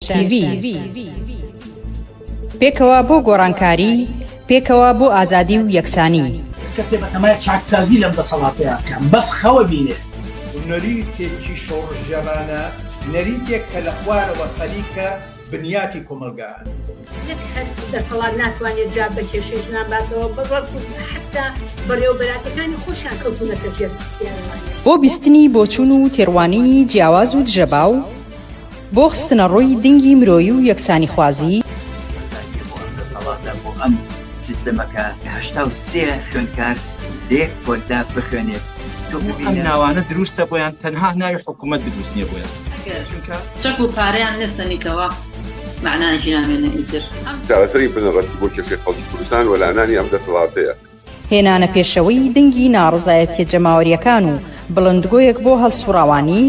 تیڤی پێکەوە بۆ گۆڕانکاری پێکەوە بۆ ئازادی و یەکسانی کەسێ بەتەمای چاکسازی لەم دەسەڵاتەیە بەس خەوە بینێ نەریتێکی شۆڕژێرانە نەریتێک کە لە خوارەوە خەلیکە بنیاتی کۆمەلگایە یەک هەر دەسەڵات ناتوانێت جا بە کێشەی ژنانباتەوە بەڕەک حتا بەڕێوەبەراتەکانی خۆشیان کەوتونەتە ژێر پرسیارەوانی بۆ بیستنی بۆچوون و تێڕوانینی جیاواز و دژەباو بۆ خستنە ڕووی دنگی مرۆیی و یەکسانی خوازی بۆ ئەم سیستەمەکە 83 خوێندکار دێک بۆدا بخوێنێت ئەم ناوانە دروستە بۆیان تەنها ناوی حکوومەت دروست نییە بۆیان چەک و پارەیان نستنیتەوە معناژی نامێنە ئیتر چارەسەری بنەڕەتی بۆ کێشەی خەڵکی کوردستان وەلانانی ئەم دەسەڵاتەیە هێنانە پێشەوەی دنگی ناڕزایەتیە جەماوەریەکان و بڵندگۆیەک بۆ هەڵسوراوانی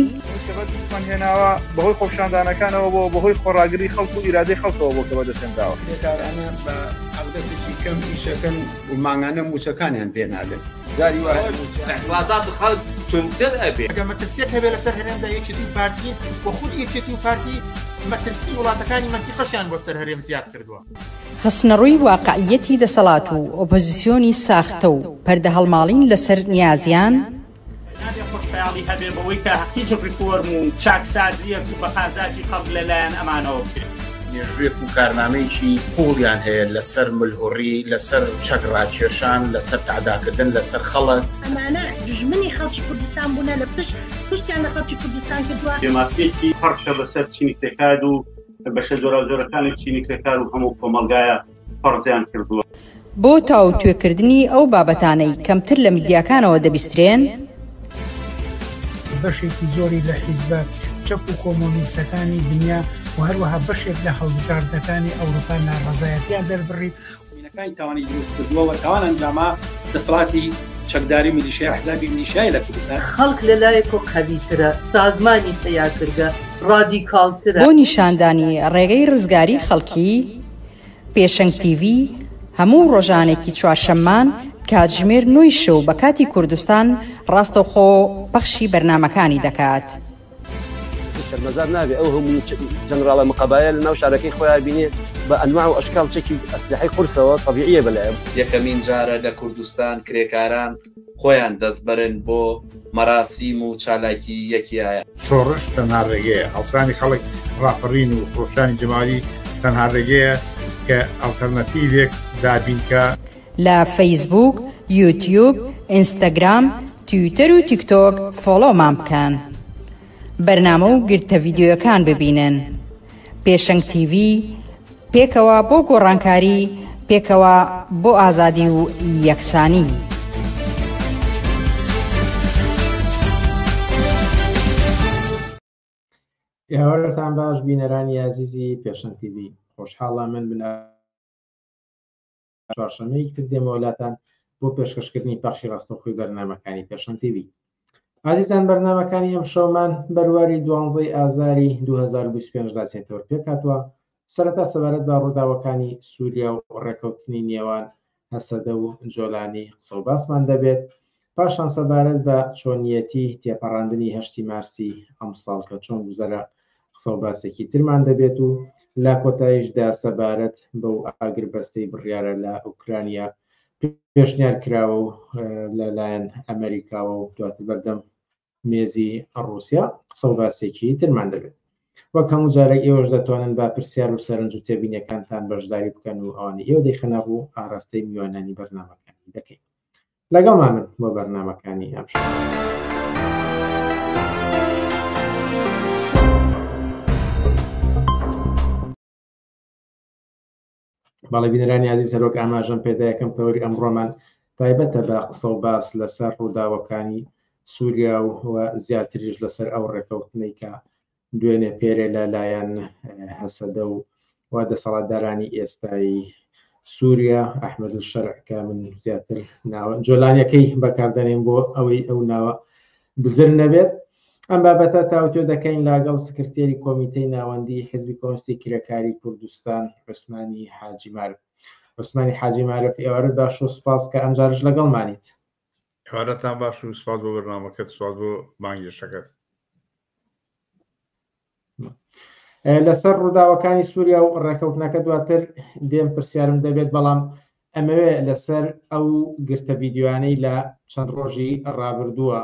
هێناوە بەهۆی خۆپشاندانەکانەوە بۆ بەهۆی خۆڕاگری خەڵک و ئیرادەی خەڵکەوە بۆ کە بەدەستێنراوە بێکارانە بە ئەودەسێکی کەم ئیشەکەن و مانگانە موچەکانیان پێنادن داری وازات خەڵک تونتر ئەبێ ئەگەر مەترسیەک هەبێ لەسەر هەرێمدا یەکێتی و پارتی و خود یەکێتی و پارتی مەترسی وڵاتەکانی منتیقەشیان بۆ سەر هەرێم زیاد کردووە خستنەڕووی واقعیەتی دەسەڵات و ئۆپۆزیسیۆنی ساختە و پەردە هەڵماڵین لەسەر نیازیان خۆشحاڵی هەبێ بەوەی کە هیچ ریفۆرم و چاکسازیەک و بەخازاتی خەڵک لەلایەن ئەمانەوە بکرێت مێژوویەک و کارنامەیەکی پوڵیان هەیە لەسەر ملهوڕی لەسەر چەکڕاکێشان لەسەر تعداکردن لەسەر خەڵک ئەمانە دژمنی خەڵکی کوردستان بوونە لە پشتیان لە خەڵکی کوردستان کردووە دێماسیەکی فەرشە بەسەر چینی کرێکار و بەشە جۆرەکانی چینی کرێکار و هەموو کۆمەلگایە فەرزیان کردووە بۆ تاو توێکردنی ئەو بابەتانەی کەمتر لە میدیاکانەوە دەبیسترێن بەشێکی زۆری لە حیزبە چەپ و کۆمۆنیستەکانی دنیا و هەروەها بەشێک لە هەڵبژاردنەکانی ئەوروپا ناڕەزایەتیان دەربڕی وینەکانی تاوانی دروست کردووە و تاوان ئەنجاما دەسەڵاتی چەکداری میلیشیای حزابی میلیشیای لە کوردستان خەڵک لەلایەک و قەویترە سازمانی تەیارکردە ڕادیکاڵترە بۆ نیشاندانی ڕێگەی ڕزگاری خەڵکی پێشەنگ تیڤی هەموو ڕۆژانێکی چوارشەممان کاتژمێر 9 شەو بە کاتی کوردستان ڕاستەوخۆ پەخشی بەرنامەکانی دەکات. مەزار نابێ ئەو هەموو جەنەراڵە مقابایە لە ناو شارەکەی خۆیان بینێ بە ئەنواع و ئەشکال چەکی ئەسلحەی قورسەوە طبیعیە بەلایەن. یەکەمین جارە لە کوردستان کرێکاران خۆیان دەستبەرن بۆ مەراسیم و چالاکی یەکیایە. شۆڕش تەنها ڕێگەیە هەڵسانی خەڵک ڕاپەڕین و خۆشانی جەماوی تەنها ڕێگەیە کە ئەڵتەرنەتیڤێک دابینکە لە فەیسبوک، یوتیوب، ئینستاگرام، تویتەر و تیکتۆک فۆلۆمان بکەن. بەرنامە و گرتە ڤیدیۆیەکان ببینن. پێشەنگ تیڤی پێکەوە بۆ گۆڕانکاری پێکەوە بۆ ئازادی و یەکسانی. ئێوارەتان باش بینەرانی عزیزی پێشەنگ تیڤی خۆشحاڵە من بنە چوارشەمەیەکی تر دێمە وڵاتان بۆ پێشکەشکردنی پەخشی ڕاستەوخۆی بەرنامەکانی پێشەنگ تیڤی. عزیزان بەرنامەکانی ئەم شەومان بەرواری 12 ئازاری 2025 داچێتەوە پێکاتوە سەرەتا سەبارەت بە ڕووداوەکانی سووریا و ڕێکەوتنی نێوان هەسەدە و جۆلانی قسە و باسمان دەبێت پاشان سەبارەت بە چۆنیەتی تێپەڕاندنی 8 مارسی ئەم ساڵ کە چۆن گوزەرە قسە و باسێکی ترمان دەبێت و لا کۆتاییشدا سەبارەت بەو ئاگربەستەی بڕیارە لە ئوکرانیا پێشنیار کراوە و لەلایەن ئەمریکاوە و دواتر بەردەم مێزی ڕووسیا قسە و باسێکی ترمان دەبێت. وەک هەموو جارێک ئێوەش دەتوانن با پرسیار و سەرنج و تێبینیەکانتان بەشداری بکەن و ئەوانەی ئێوە دەیخەنە ڕوو ئاراستەی میوانانی بەرنامەکانی دەکەین. لەگەڵمان من بۆ بەرنامەکانی ئەم شەو. باڵی بینەرانی عزیز هەروەک ئاماژەم پێدا یەکەم تەوەری ئەمڕۆمان تایبەتە بە قسە و باس لەسەر ڕووداوەکانی سووریا و زیاتریش لەسەر ئەو ڕێکەوتنەی کە دوێنێ پێرێ لەلایەن هەسەدە و دەسەڵاتدارانی ئێستایی سووریا ئەحمەد الشەرع کە من زیاتر ناوە جۆلانیەکەی بەکاردەنێن بۆ ئەوەی ئەو ناوە بزر نەبێت. ئەم بابەتە تاوتۆ دەکەین لاگەڵ سکرتێری کۆمیتەی ناوەندی حیزبی کۆمونیستی کرێکاری کوردستان عوسمانی حاجی مارف. عوسمانی حاجی مارف ئێوارە باش و سوپاس کە ئەمجارش لەگەڵمانیت. ئێوارەتان باش و سوپاس بۆ بەرنامەکەت، سوپاس بۆ بانگێشەکەت. لەسەر ڕووداوەکانی سووریا و ڕێکەوتنەکە دواتر دێم پرسیارم دەبێت بەڵام ئەمەوێ لەسەر ئەو گرتە ڤیدیۆیانەی لە چەند ڕۆژی ڕابردووە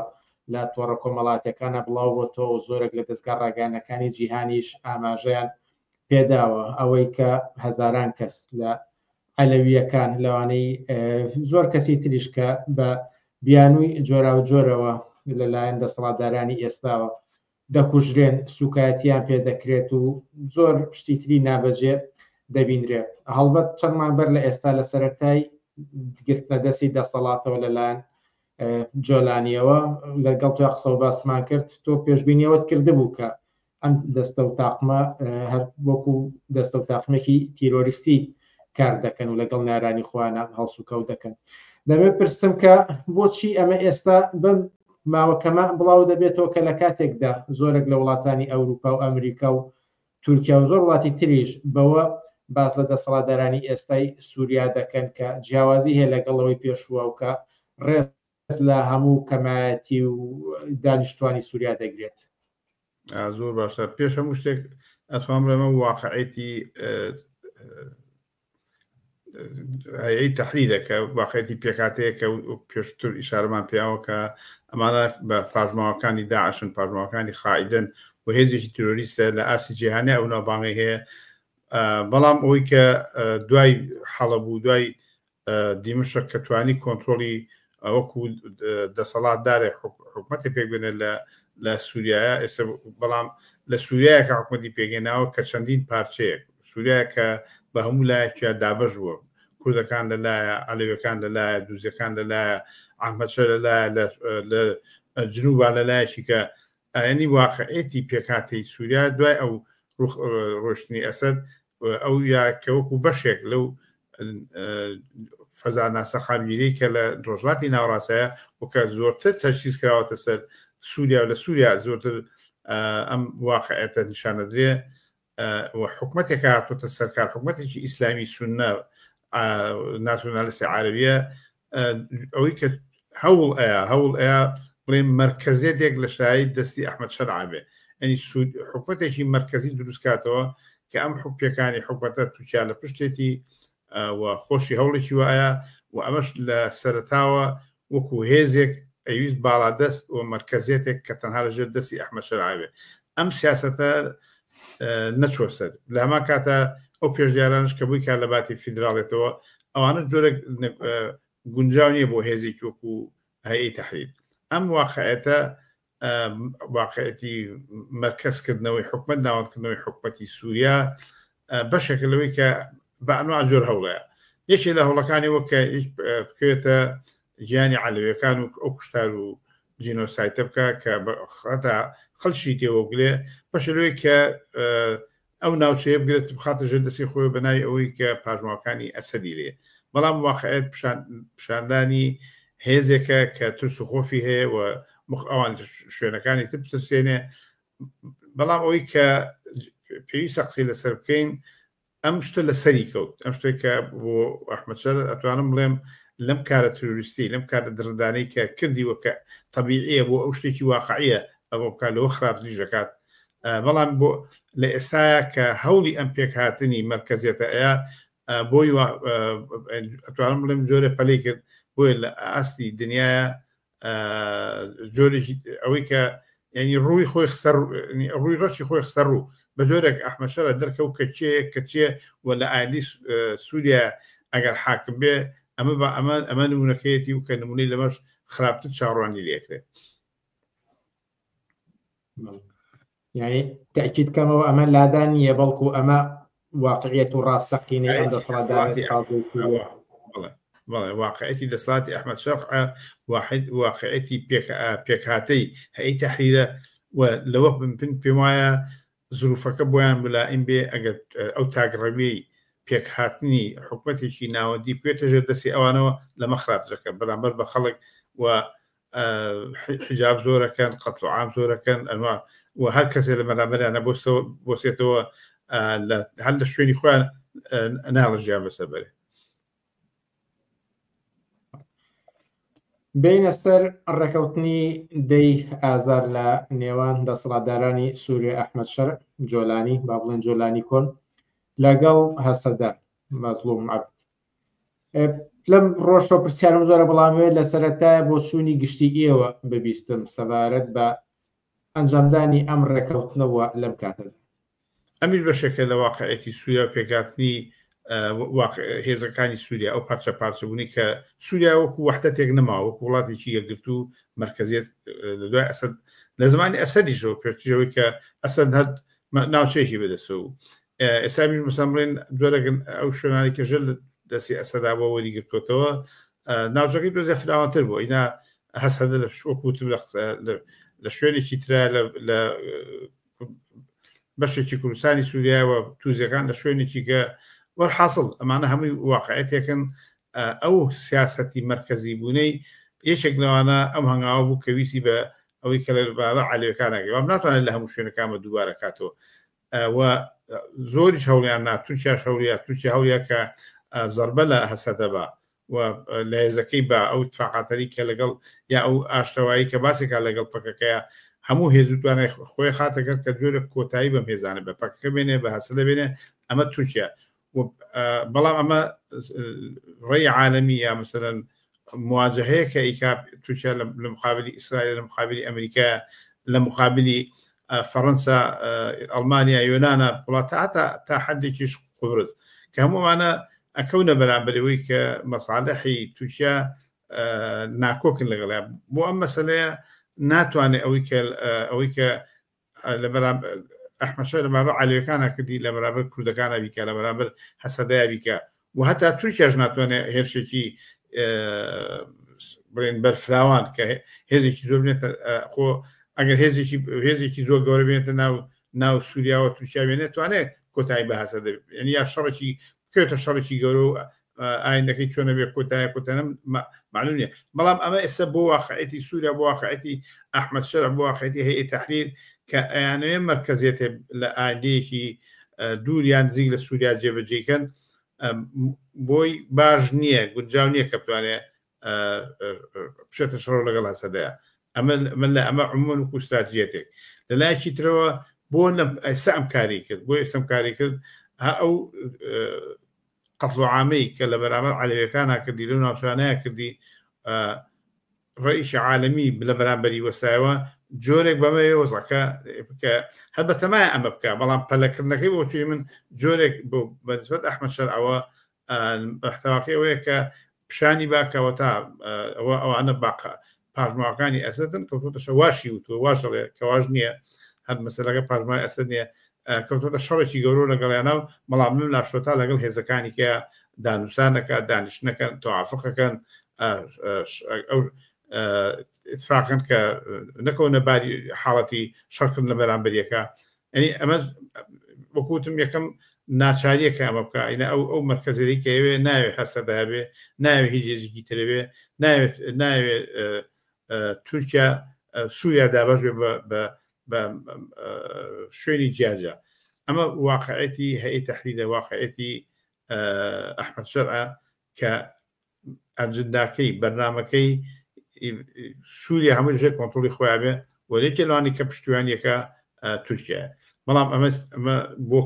لە تۆڕە کۆمەڵاتیەکانە بڵاو بۆتەوە و زۆرێک لە دەستگا ڕاگەیاندنەکانی جیهانیش ئاماژەیان پێداوە ئەوەی کە هەزاران کەس لە عەلەویەکان لەوانەی زۆر کەسی تریش کە بە بیانووی جۆرا و جۆرەوە لەلایەن دەسەڵاتدارانی ئێستاوە دەکوژرێن سوکایەتیان پێدەکرێت و زۆر شتی تری نابەجێ دەبینرێت هەڵبەت چەندمان بەر لە ئێستا لە سەرەتای گرتنە دەستی دەسەڵاتەوە لەلایەن جۆلانیەوە لەگەڵ توی قسە و باسمان کرد تۆ پێشبینیەوەت کردبوو کە ئەم دەستە و تاقمە هەر وەکو دەستە و تاقمێکی تیرۆریستی کار دەکەن و لەگەڵ نارانی خوانە هەڵسو کەوت دەکەن دەبێت پرسم کە بۆچی ئەمە ئێستا بم ماوەکەمە بڵاو دەبێتەوە کە لە کاتێکدا زۆرێک لە وڵاتانی ئەوروپا و ئەمریکا و تورکیا و زۆر وڵاتی تریش بەوە باز لە دەسەڵاتدارانی ئێستای سووریا دەکەن کە جیاوازی هەیە لەگەڵەوەی پێشووە و کە ڕێز لە هەموو کەمایەتی و دانیشتوانی سووریا دەگرێت زۆر باشە پێش هەموو شتێک ئەتوان بڵێمە واقعیەتی هەیەی تەحلیلەکە واقعیەتی پێکاتەیە کە پێشتر ئیشارەمان پێیاوە کە ئەمانە بە پاژماوەکانی داعشن پاژماوەکانی خائیدن و هێزێکی تیرۆریستە لە ئاسی جیهانی ئەو ناوبانگی هەیە بەڵام ئەوەی کە دوای حەڵەبوو دوای دیمشق کە توانی کۆنتترۆلی وەکو دەسەڵاتدارێ حکومەتی پێکبێنە لە سووریایە ئێستا بەڵام لە سووریایە کە حکومەتی پێگەناوە کە چەندین پارچەیەک سووریا کە بە هەموو لایەکە دابەش بووە کوردەکان لەلایە عەلەویەکان لەلایە دووزەکان لەلایە ئەحمەدشە لەلایە لە جنوبان لەلایەکی کە ئەنی واقعیەتی پێکاتەی سووریا دوای ئەو ڕۆشتنی ئەسەد ئەو یاکە وەکو بەشێک لەو فەزا ناسەخانگیری کە لە ڕۆژهەڵاتی ناوڕاستەیە وکە زۆرتر تەرکیز کراوەتە سەر سووریا و لە سووریا زۆرتر ئەم واقعیەتە نیشانەدرێ و حکومەتێکە هاتوۆتە سەرکار حکومەتێکی ئیسلامی سونە ناسیۆنالیستی عەرەبیە ئەوەی کە هەوڵ ئەیە بڵێن مەرکەزێتێک لە شایەی دەستی ئەحمەد شەرع بێ ئەنی حکومەتێکی مەرکەزی دروستکاتەوە کە ئەم حکومەتەکانی حکومەتە تووچیا لە پشتێتی و خۆشی هەوڵێکی وایە و ئەمەش لە سەرەتاوە وەکو هێزێک ئەویست باڵادەست و مەرکەزێتێک کە تەنها لەژێر دەستی ئەحمەد شەرع بێ ئەم سیاسەتە نەچۆ سەر لە هەمان کاتە ئەو پێشدیارانش کە بووی کار لە باتی فیدراڵێتەوە ئەوانە جۆرێک گونجاو نییە بۆ هێزێکی وەکو هەیەی تەحریل ئەم واقعیەتە واقعیەتی مەرکەزکردنەوەی حکومەت ناوەندکردنەوەی حکومەتی سووریا بەشێکە لەوەی کە بە ئەنواع جۆر هەوڵەیە یەکێ لە هەوڵەکانی وەکە بکوێتە ژیانی عەلەویەکان و ئەو کوشتار و جینۆسایتە بکە کە خەتا خەڵکی تێوە بگرێ بەشەوەی کە ئەو ناوچەیە بگرێت بخاتە ژێر دەستی خۆی بەناوی ئەوەی کە پاژماوەکانی ئەسەدی لێ بەڵام واقعیت پیشاندانی هێزێکە کە ترس و خۆفی هەیە و ئەوان شوێنەکانی تر بترسێنێ بەڵام ئەوەی کە پێویستە قسەی لەسەر بکەین ئەم شتە لە سەری کەوت ئەم شتێک کە بۆ ئەحمەد شەرع ئەتوانم بڵێم لەم کارە تروریستی لەم کارە دڕدانەی کە کردیوە کە تەبیعیە بۆ ئەو شتێکی واقعیە ئەوە بکات لەوە خراپتری ژەکات بەڵام بۆ لە ئێستاە کە هەوڵی ئەم پێکهاتنی مەرکەزیەتە ئەیە بۆی ئەتوانم بڵێم جۆرە پەلەی کرد بۆیە لە ئاستی دنیاە جۆرێکی ئەوەی کە ینی ڕووی خۆی ڕووی ڕۆشی خۆی خسە ڕوو بە جۆرێک ئەحمەد شەرع دەرکەوت کە چێ و لە ئایندی سووریا ئەگەر حاکم بێ ئەمە بە ئەمە نمونونەکەیەتی و کە نمونەی لەمەش خراپتر چاڕوانی لێکرێت یعنی تأکید کەمەوە ئەمە لادان نیە بەڵکو ئەمە واقعیەت و ڕاستەقینەی ئەم دەسەڵاتداری واقعیەتی دەسەڵاتی ئەحمەد شەرع واقعیەتی پێکهاتەی هەیەی تەحریرە و لەوە پێم وایە زروفەکە بۆیان بلائیم بێ ئەگەر ئەو تاگڕەوی پێکهاتنی حکومەتێکی ناوەندی بکوێتە ژێر دەستی ئەوانەوە لەمە خراپترەکە بەرامبەر بە خەڵک و حجاب زۆرەکەن قەتڵ و عام زۆرەکەن ئەنوا و هەر کەسێ لە بەرامبەریانە بۆسێتەوە هەر لە شوێنی خۆیان ناڵژیان بەسەر بەرێ بینە سەر ڕێکەوتنی دەی ئازار لە نێوان دەسەڵاتدارانی سووریا ئەحمەد شەرع جۆلانی با بڵێن جۆلانی کۆن لەگەڵ هەسەدە مەزلوم عەبد. لەم ڕۆژە پرسیارم زۆرە بەڵاموێت لە سەرەتایە بۆ چوونی گشتی ئێوە ببیستم سەبارەت بە ئەنجامدانی ئەم ڕێکەوتنەوە لەم کاتەدا. ئەمیش بەشێکە لە واقعەتی سووریا و پێکاتنی هێزەکانی سووریا ئەو پارچە پارچەبوونی کە سووریا وەکو وەحدەتێک نەما وەکو وڵاتێکی یەکگرت و مرکزیت لە دوای ئەسەد لە زمانی ئەسەدیشەوە پێشترەوەی کە ئەسەد هەد ناوچەیەکی بەدەستەوە ئێستا مثلا بڵێن جۆرەگەن ئەو شوێنانی کە ژەل دەستی ئەسەدا بۆ وەریگرتوتەوە ناوچەکەی دۆزە فراوانتر بوو ئینا هەسەدە لە وەکوتم لە شوێنێکی ترە لە بەشێکی کوردستانی سووریاوە تووزەکان لە شوێنێکی کە وەرحاصل ئەمانە هەمووی واقعەتێکن ئەو سیاسەتی مرکزی بوونەی یەکێک لەوانە ئەم هەنگاوە بوو کە ویسی بە ئەوەی کە لە بابە عەلەویەکانەکە وام ناتوانێت لە هەموو شوێنەکانمە دووبارە کاتەوە و زۆریش هەوڵیان نا تورکیا هەوڵیا تورکیا هەوڵیا کە زەربە لە هەسەدە بە و لە هێزەکەی بە ئەو اتفاقاتەری کە لەگەڵ یا ئەو ئاشتەوایی کە باسێکا لەگەڵ پەکەکەیە هەموو هێزوتوانێت خۆی خاتەکەت کە جۆرە کۆتایی بەم هێزانە بە پەکەکە بێنێ بە هەسەدە بێنێ ئەمە تورکیا بەڵام ئەمە ڕێی عالەمی یا مثلەن مواجهەیە کە ئیکا تورکیا لە مقابلی ئیسرائیل لە مقابلی ئەمریکا لە مقابلی فەڕەنسا ئەڵمانیا یۆنانە وڵاتە هەتا تا حەدێکیش قوبرز کە هەمووانە ئەکەونە بەرامبەرەوەی کە مەساڵحی تورکیا ناکۆکن لەگەڵیان بۆ ئەم مەسەلەیە ناتوانێت ئەوەی کە لە بەرامبەر ئەحمەد شەرع لە بەرامبەر عەلەویەکانە کردی لە بەرامبەر کوردەکانە بیکە لە بەرامبەر هەسەدەیە بیکە و هەتا تورکیاش ناتوانێت هێرشێکی بڵێن بەرفراوان کە هێزێکی زۆر بێتە خۆ ئەگەر هێزێکی زۆر گەورە بێتە ناو سووریاوە تورکیا بێنێت توانێت کۆتایی بە هەسەدە یعنی یا شەڕێکی بکەوێتە شەڕێکی گەورە و ئایندەکەی چۆنە بێ کۆتایە معلوم نیە بەڵام ئەمە ئێستا بۆ واقعەتی سووریا بۆ واقعەتی ئەحمەد شەرع بۆ واقعەتی هەیئەتی تەحریر کە ئەیانەوێ مرکزیەتێ لە ئایندەیەکی دووریان نزیک لە سووریا جێبەجێکەن بۆی باش نییە گونجاو نییە کە بتوانێت بچێتە شەڕ لەگەڵ هەسەدەیە ئەمە عمومەن وەکو استراتیژیەتێک لەلایەکی ترەوە بۆ ئێستا ئەم کاری کرد بۆ ئێستا کاری کرد ئەو قەتڵ عامەی کە لە بەرامبەر عەلەویەکانە کردی لەو ناوچانەیە کردی ڕئیسی عالەمی لە بەرامبەری وەسایەوە جۆرێک بەمەوێ وەزەکە کە هەر بەتەمایە ئەمە بکە بەڵام پەلەکردنەکەی بۆ چی من جۆرێک بەنسبەت ئەحمەد شەرعەوە محتەواکەی ئەوەیە کە پیشانی باکەوە تا ئەوانە باقە پاژماوەکانی ئەسەدن کەوتۆتە واشی وتووە واشڵێ کە واژ نییە هەر مەسەلەکە پاژماوی ئەسەد نییە کەوتۆتە شەڕێکی گەورە لەگەڵیانە و بەڵام من لاشۆتا لەگەڵ هێزەکانی کە دانووسانەکە دانیشتنەکەن تەوافقەکەن ئەو اتفاقن کە نەکەونە باری حاڵەتی شەڕکردن لە بەرامبەریەکە ئەنی ئەمە وەکوتم یەکەم ناچاریەکە ئەمە بکە ئینە ئەو مەرکەزێتی کە ئەوێ ناوێت هەسەدا بێ ناوێت هیچ هێزێکی ترەوێ ناوێت تورکیا سووریا دابەش بێ بە شوێنی جیاجە ئەمە واقعەتی هەیئەتی تەحریرە واقعەتی ئەحمەد شەرع کە ئەجنداکەی بەرنامەکەی سووریا هەموو لەژێر کۆنتڕۆڵی خۆیان بێ وەلێکی لەوانی کە پشتیوانیەکە تورکیایە بەڵام ئەمە بۆ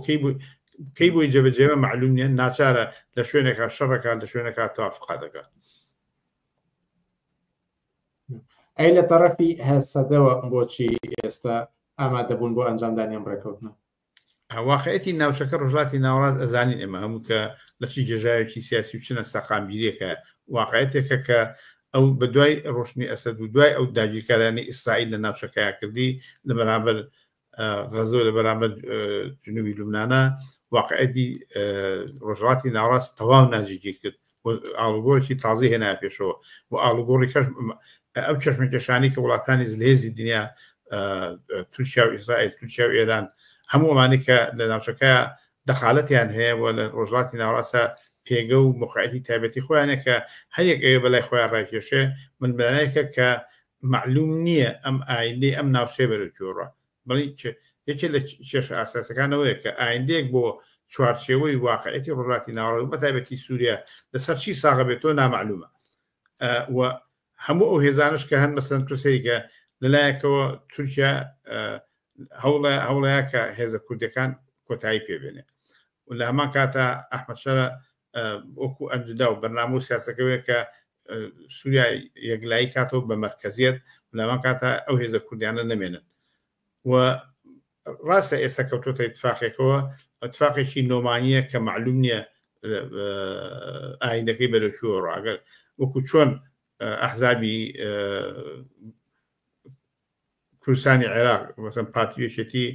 کەی بۆی جێبەجێمە معلوم نیە ناچارە لە شوێنێکە شەڕەکە لە شوێنەکە تەوافقاتەکە ئەی لە تەرەفی هەسەدەوە بۆچی ئێستا ئامادەبوون بۆ ئەنجامدانی ئەم ڕێکەوتنە واقعەتی ناوچەکە ڕۆژهەڵاتی ناوەڕاست ئەزانین ئێمە هەموو کە لە چی جێژاوێکی سیاسی و چنە سەقامگیریەکە واقعەتێکە کە ئەو بە دوای ڕۆشنی ئەسەد و دوای ئەو داگیرکارانی ئیسرائیل لە ناوچەکەیە کردی لە بەرامبەر غەزە لە بەرامبەر جنوبی لوبنانە واقعەتی ڕۆژهەڵاتی ناوەڕاست تەواو ناجێگیر کرد ئاڵوگۆڕێکی تازی هێنا پێشەوە و ئاڵوگۆڕی کەش ئەو چەشمەکێشانی کە وڵاتانی زلهێزی دنیا تورکیا و ئیسرائیل تورکیا و ئێران هەموو ئەمانی کە لە ناوچەکە دەخالەتیان هەیە و لە ڕۆژهەڵاتی ناوەڕاستە پێگە و موقعەتی تایبەتی خۆیانە کە هەرێک ئەوێ بەلای خۆیان ڕاکێشێ من بەلایەکە کە معلوم نییە ئەم ئایندەی ئەم ناوچەیە بەرەوچۆڕە بەڵی یەکێ لە کێشە ئاساسەکانەوەیە کە ئایندەیەک بۆ چوارچێوەی واقعەتی ڕۆژهەڵاتی ناوەڕاست بە تایبەتی سووریا لەسەر چی ساغە بێتەوە نامعلومە و هەموو ئەو هێزانش کە هەن مەسەن تووسێکە لەلایەکەوە تورکیا هەوڵەیە کە هێزە کوردەکان کۆتایی پێبێنێ و لە هەمان کاتە ئەحمەد شەرە وەکو ئەنجدا و بەرنامە و سیاسەکەوێ کە سووریا یەکلایی کاتەوە بە مەرکەزیەت لە هەمان کاتە ئەو هێزە کوردیانە نەمێنن و ڕاستە ئێستا کەوتۆتە ئیتفاقێکەوە اتفاقێکی نۆمانیە کە معلوم نییە ئایندەکەی بەرەوچووە ڕاگەر وەکو چۆن ئەحزابی کوردستانی عێراق مەسەن پارتیەکێتی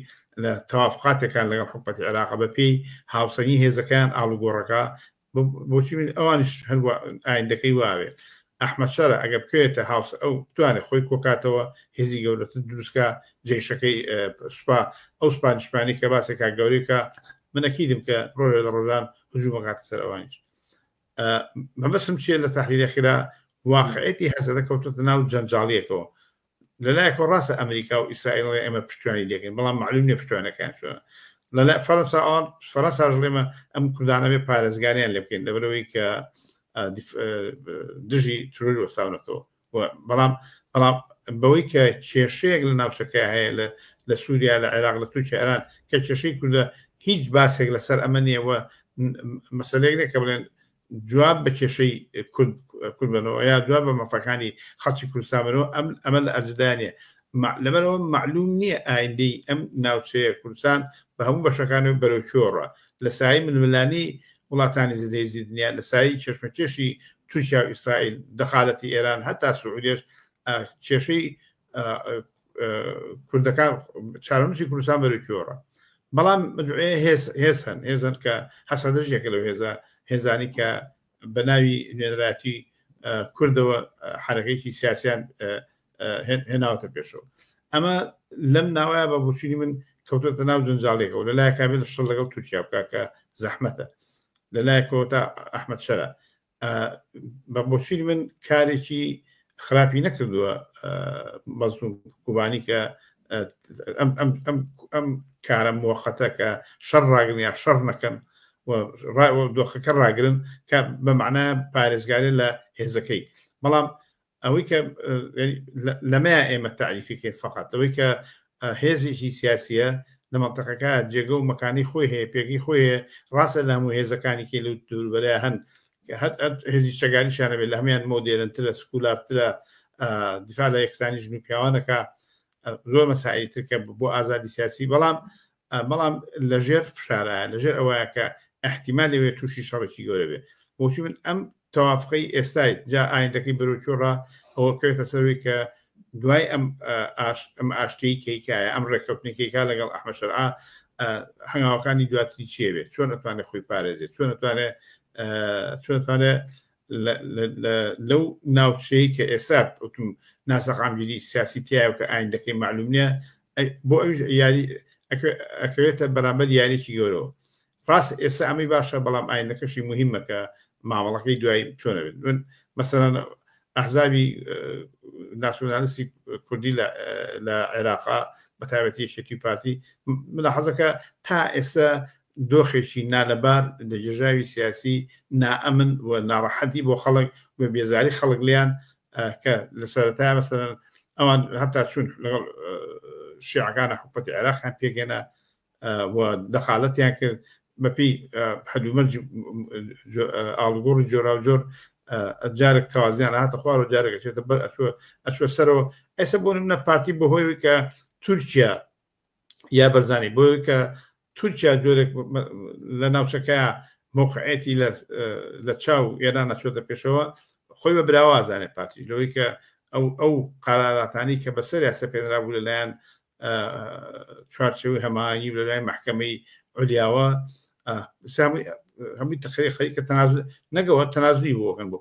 لە تەوافقاتێکان لەگەڵ حکومەتی عێراق بە پێی هاوسەنگی هێزەکەیان ئاڵوگۆڕەکە بۆچی ئەوانش هەروە ئایندەکەی واوێ ئەحمەد شەرە ئەگە بکوێتە هاوس ئەو توانێت خۆی کۆکاتەوە هێزی گەورەتر دروستکە جێشەکەی سوپا ئەو سوپانیشمانی کە باسێکا گەورەیکە منەکیدم کە ڕۆژێ لە ڕۆژان هجوومەکاتە سەر ئەوانیش مەبەستم چیە لە تەحلیلەخیرا واقعەتی هەسەدە کەوتوتە ناو جەنجاڵیەکەوە لەلایەکەوە ڕاستە ئەمریکا و ئیسرائیل ئێمە پشتیوانی دەکەین بەڵام معلوم نیە پشتیوانەکان چۆنە لەلای فەرەنساژ لێمە ئەم کوردانە بێ پارێزگاریان لێ بکەین لەبەرەوەی کە دژی ترۆر وەساونەتەوە بەڵام بەوەی کە کێشەیەک لە ناوچەکە هەیە لە سووریا لە عێراق لە تورکیا ئێران کە کێشەی کوردە هیچ باسێک لەسەر ئەمە نییەوە مەسەلەیەک نێ کە بڵێن جواب بە کێشەی کورد بنەوە یا جواب بە مەفەکانی خەڵکی کوردستان بنەوە ئەمە لە ئەجدانیە لەبەرەوە معلوم نییە ئایندەی ئەم ناوچەیە کوردستان بە هەموو بەشەکانەوە بەرەوچۆڕە لە سایی ململانی وڵاتانی زیدەیزی دنیا لە سایی چێشمەکێشی تورکیا و ئیسرائیل دەخالەتی ئێران هەتا سعودیش کێشەی کوردەکان چارەنووسی کوردستان بەرەوچۆڕە بەڵام هێزن کە هەسەدەژێکە لەو هێزانی کە بە ناوی نوێنەراتی کوردەوە حرەکەیکی سیاسیان هێناوەتە پێشەوە ئەمە لەم ناوایە بە بۆچینی من کەوتۆتە ناو جنجاڵێکەوە لەلای کابێت لە شڵ لەگەڵ تورکیا بکە کە زەحمەتە لەلایەکەوە تا ئەحمەد شەرە بە بۆچینی من کارێکی خراپی نەکردووە مەزلوم کوبانی کە ئەم کارە مۆخەتە کە شەڕ ڕاگرن یا شەڕ نەکەن دۆخەکە ڕاگرن کە بە معنای پارێزگاری لە هێزەکەی بەڵام ئەوەی کە لەمەیە ئێمە تعریفیکەیت فقط ئەوەی کە هێزێکی سیاسیە لە مەنتەقەکە جێگە و مەکانی خۆی هەیە پێکی خۆی هەیە ڕاستە لە هەموو هێزەکانی کێ لە دووربەرە هەن هێزی شەگاریشانە بێت لە هەمیان مۆدێرنترە سکولارترە دیفاع لە یەکسانی ژن و پیاوانەکە زۆر مەسائلی ترکە بۆ ئازادی سیاسی بەڵام لەژێر فشارایە لەژێر ئەوەیە کە احتیمال لەوێ تووشی شەڕێکی گەورە بێ بۆچی من ئەم تەوافقەی ئێستای جا ئایندەکەی بەرەوچۆڕە ئەوە کەوێتە سەروی کە دوای ئەم ئاشتەی کەیکایە ئەم ڕێککەوتنێکیکا لەگەڵ ئەحمەد شەرع هەنگاوەکانی دواتری چێ بێت چۆن ئەتوانێت خۆی پارێزێت چۆن ئەتوانێت لەو ناوچەی کە ئێستا وتم ناسەقامگیری سیاسی تایە و کە ئایندەکەی معلوم نییە بۆ ئەوش یاری ئەکەوێتە بەرامبەر یاریی گەورەوە ڕاست ئێستا ئەمەی باشە بەڵام ئایندەکەشی مهمە کە مامەڵەکەی دوای چۆنە بێت من مەسەڵەن ئەحزابی ناسیۆنالیستی کوردی لە عێراقا بە تایبەتی یەکێتی پارتی ملاحەزەکە تا ئێستا دۆخێکی نالەبار لە جێژاوی سیاسی نائەمن و ناڕەحەتی بۆ خەڵک بە بێزاری خەڵک لیان کە لە سەرەتای مەسەڵەن ئەوان هەتا چون لەگەڵ شیعەکانە حکومەتی عێراقیان پێگەنە و دەخالەتیان کرد بەپی هەدومەرج ئاڵگۆڕی جۆرا و جۆر جارێک تەوازیان هاتە خوار و جارێک چێتە بەر ئەچوە سەرەوە ئێستا بۆ نمونە پارتی بەهۆی کە تورکیا یا بەرزانی بۆی کە تورکیا جۆرێک لە ناوچەکەیە موقعەتی لە چاو ئێران نەچۆتە پێشەوە خۆی بە براوازانێت پارتی لەوەی کە ئەو قەراراتانی کە بەسەر یاسە پێدرا بوو لەلایەن چوارچێوەی هەماهەنگی لەلایەن محکەمەی عولیاوە هەمووی تەخەری خەری کە تەنازل نەگەوە تەنازلی بۆکەن بۆ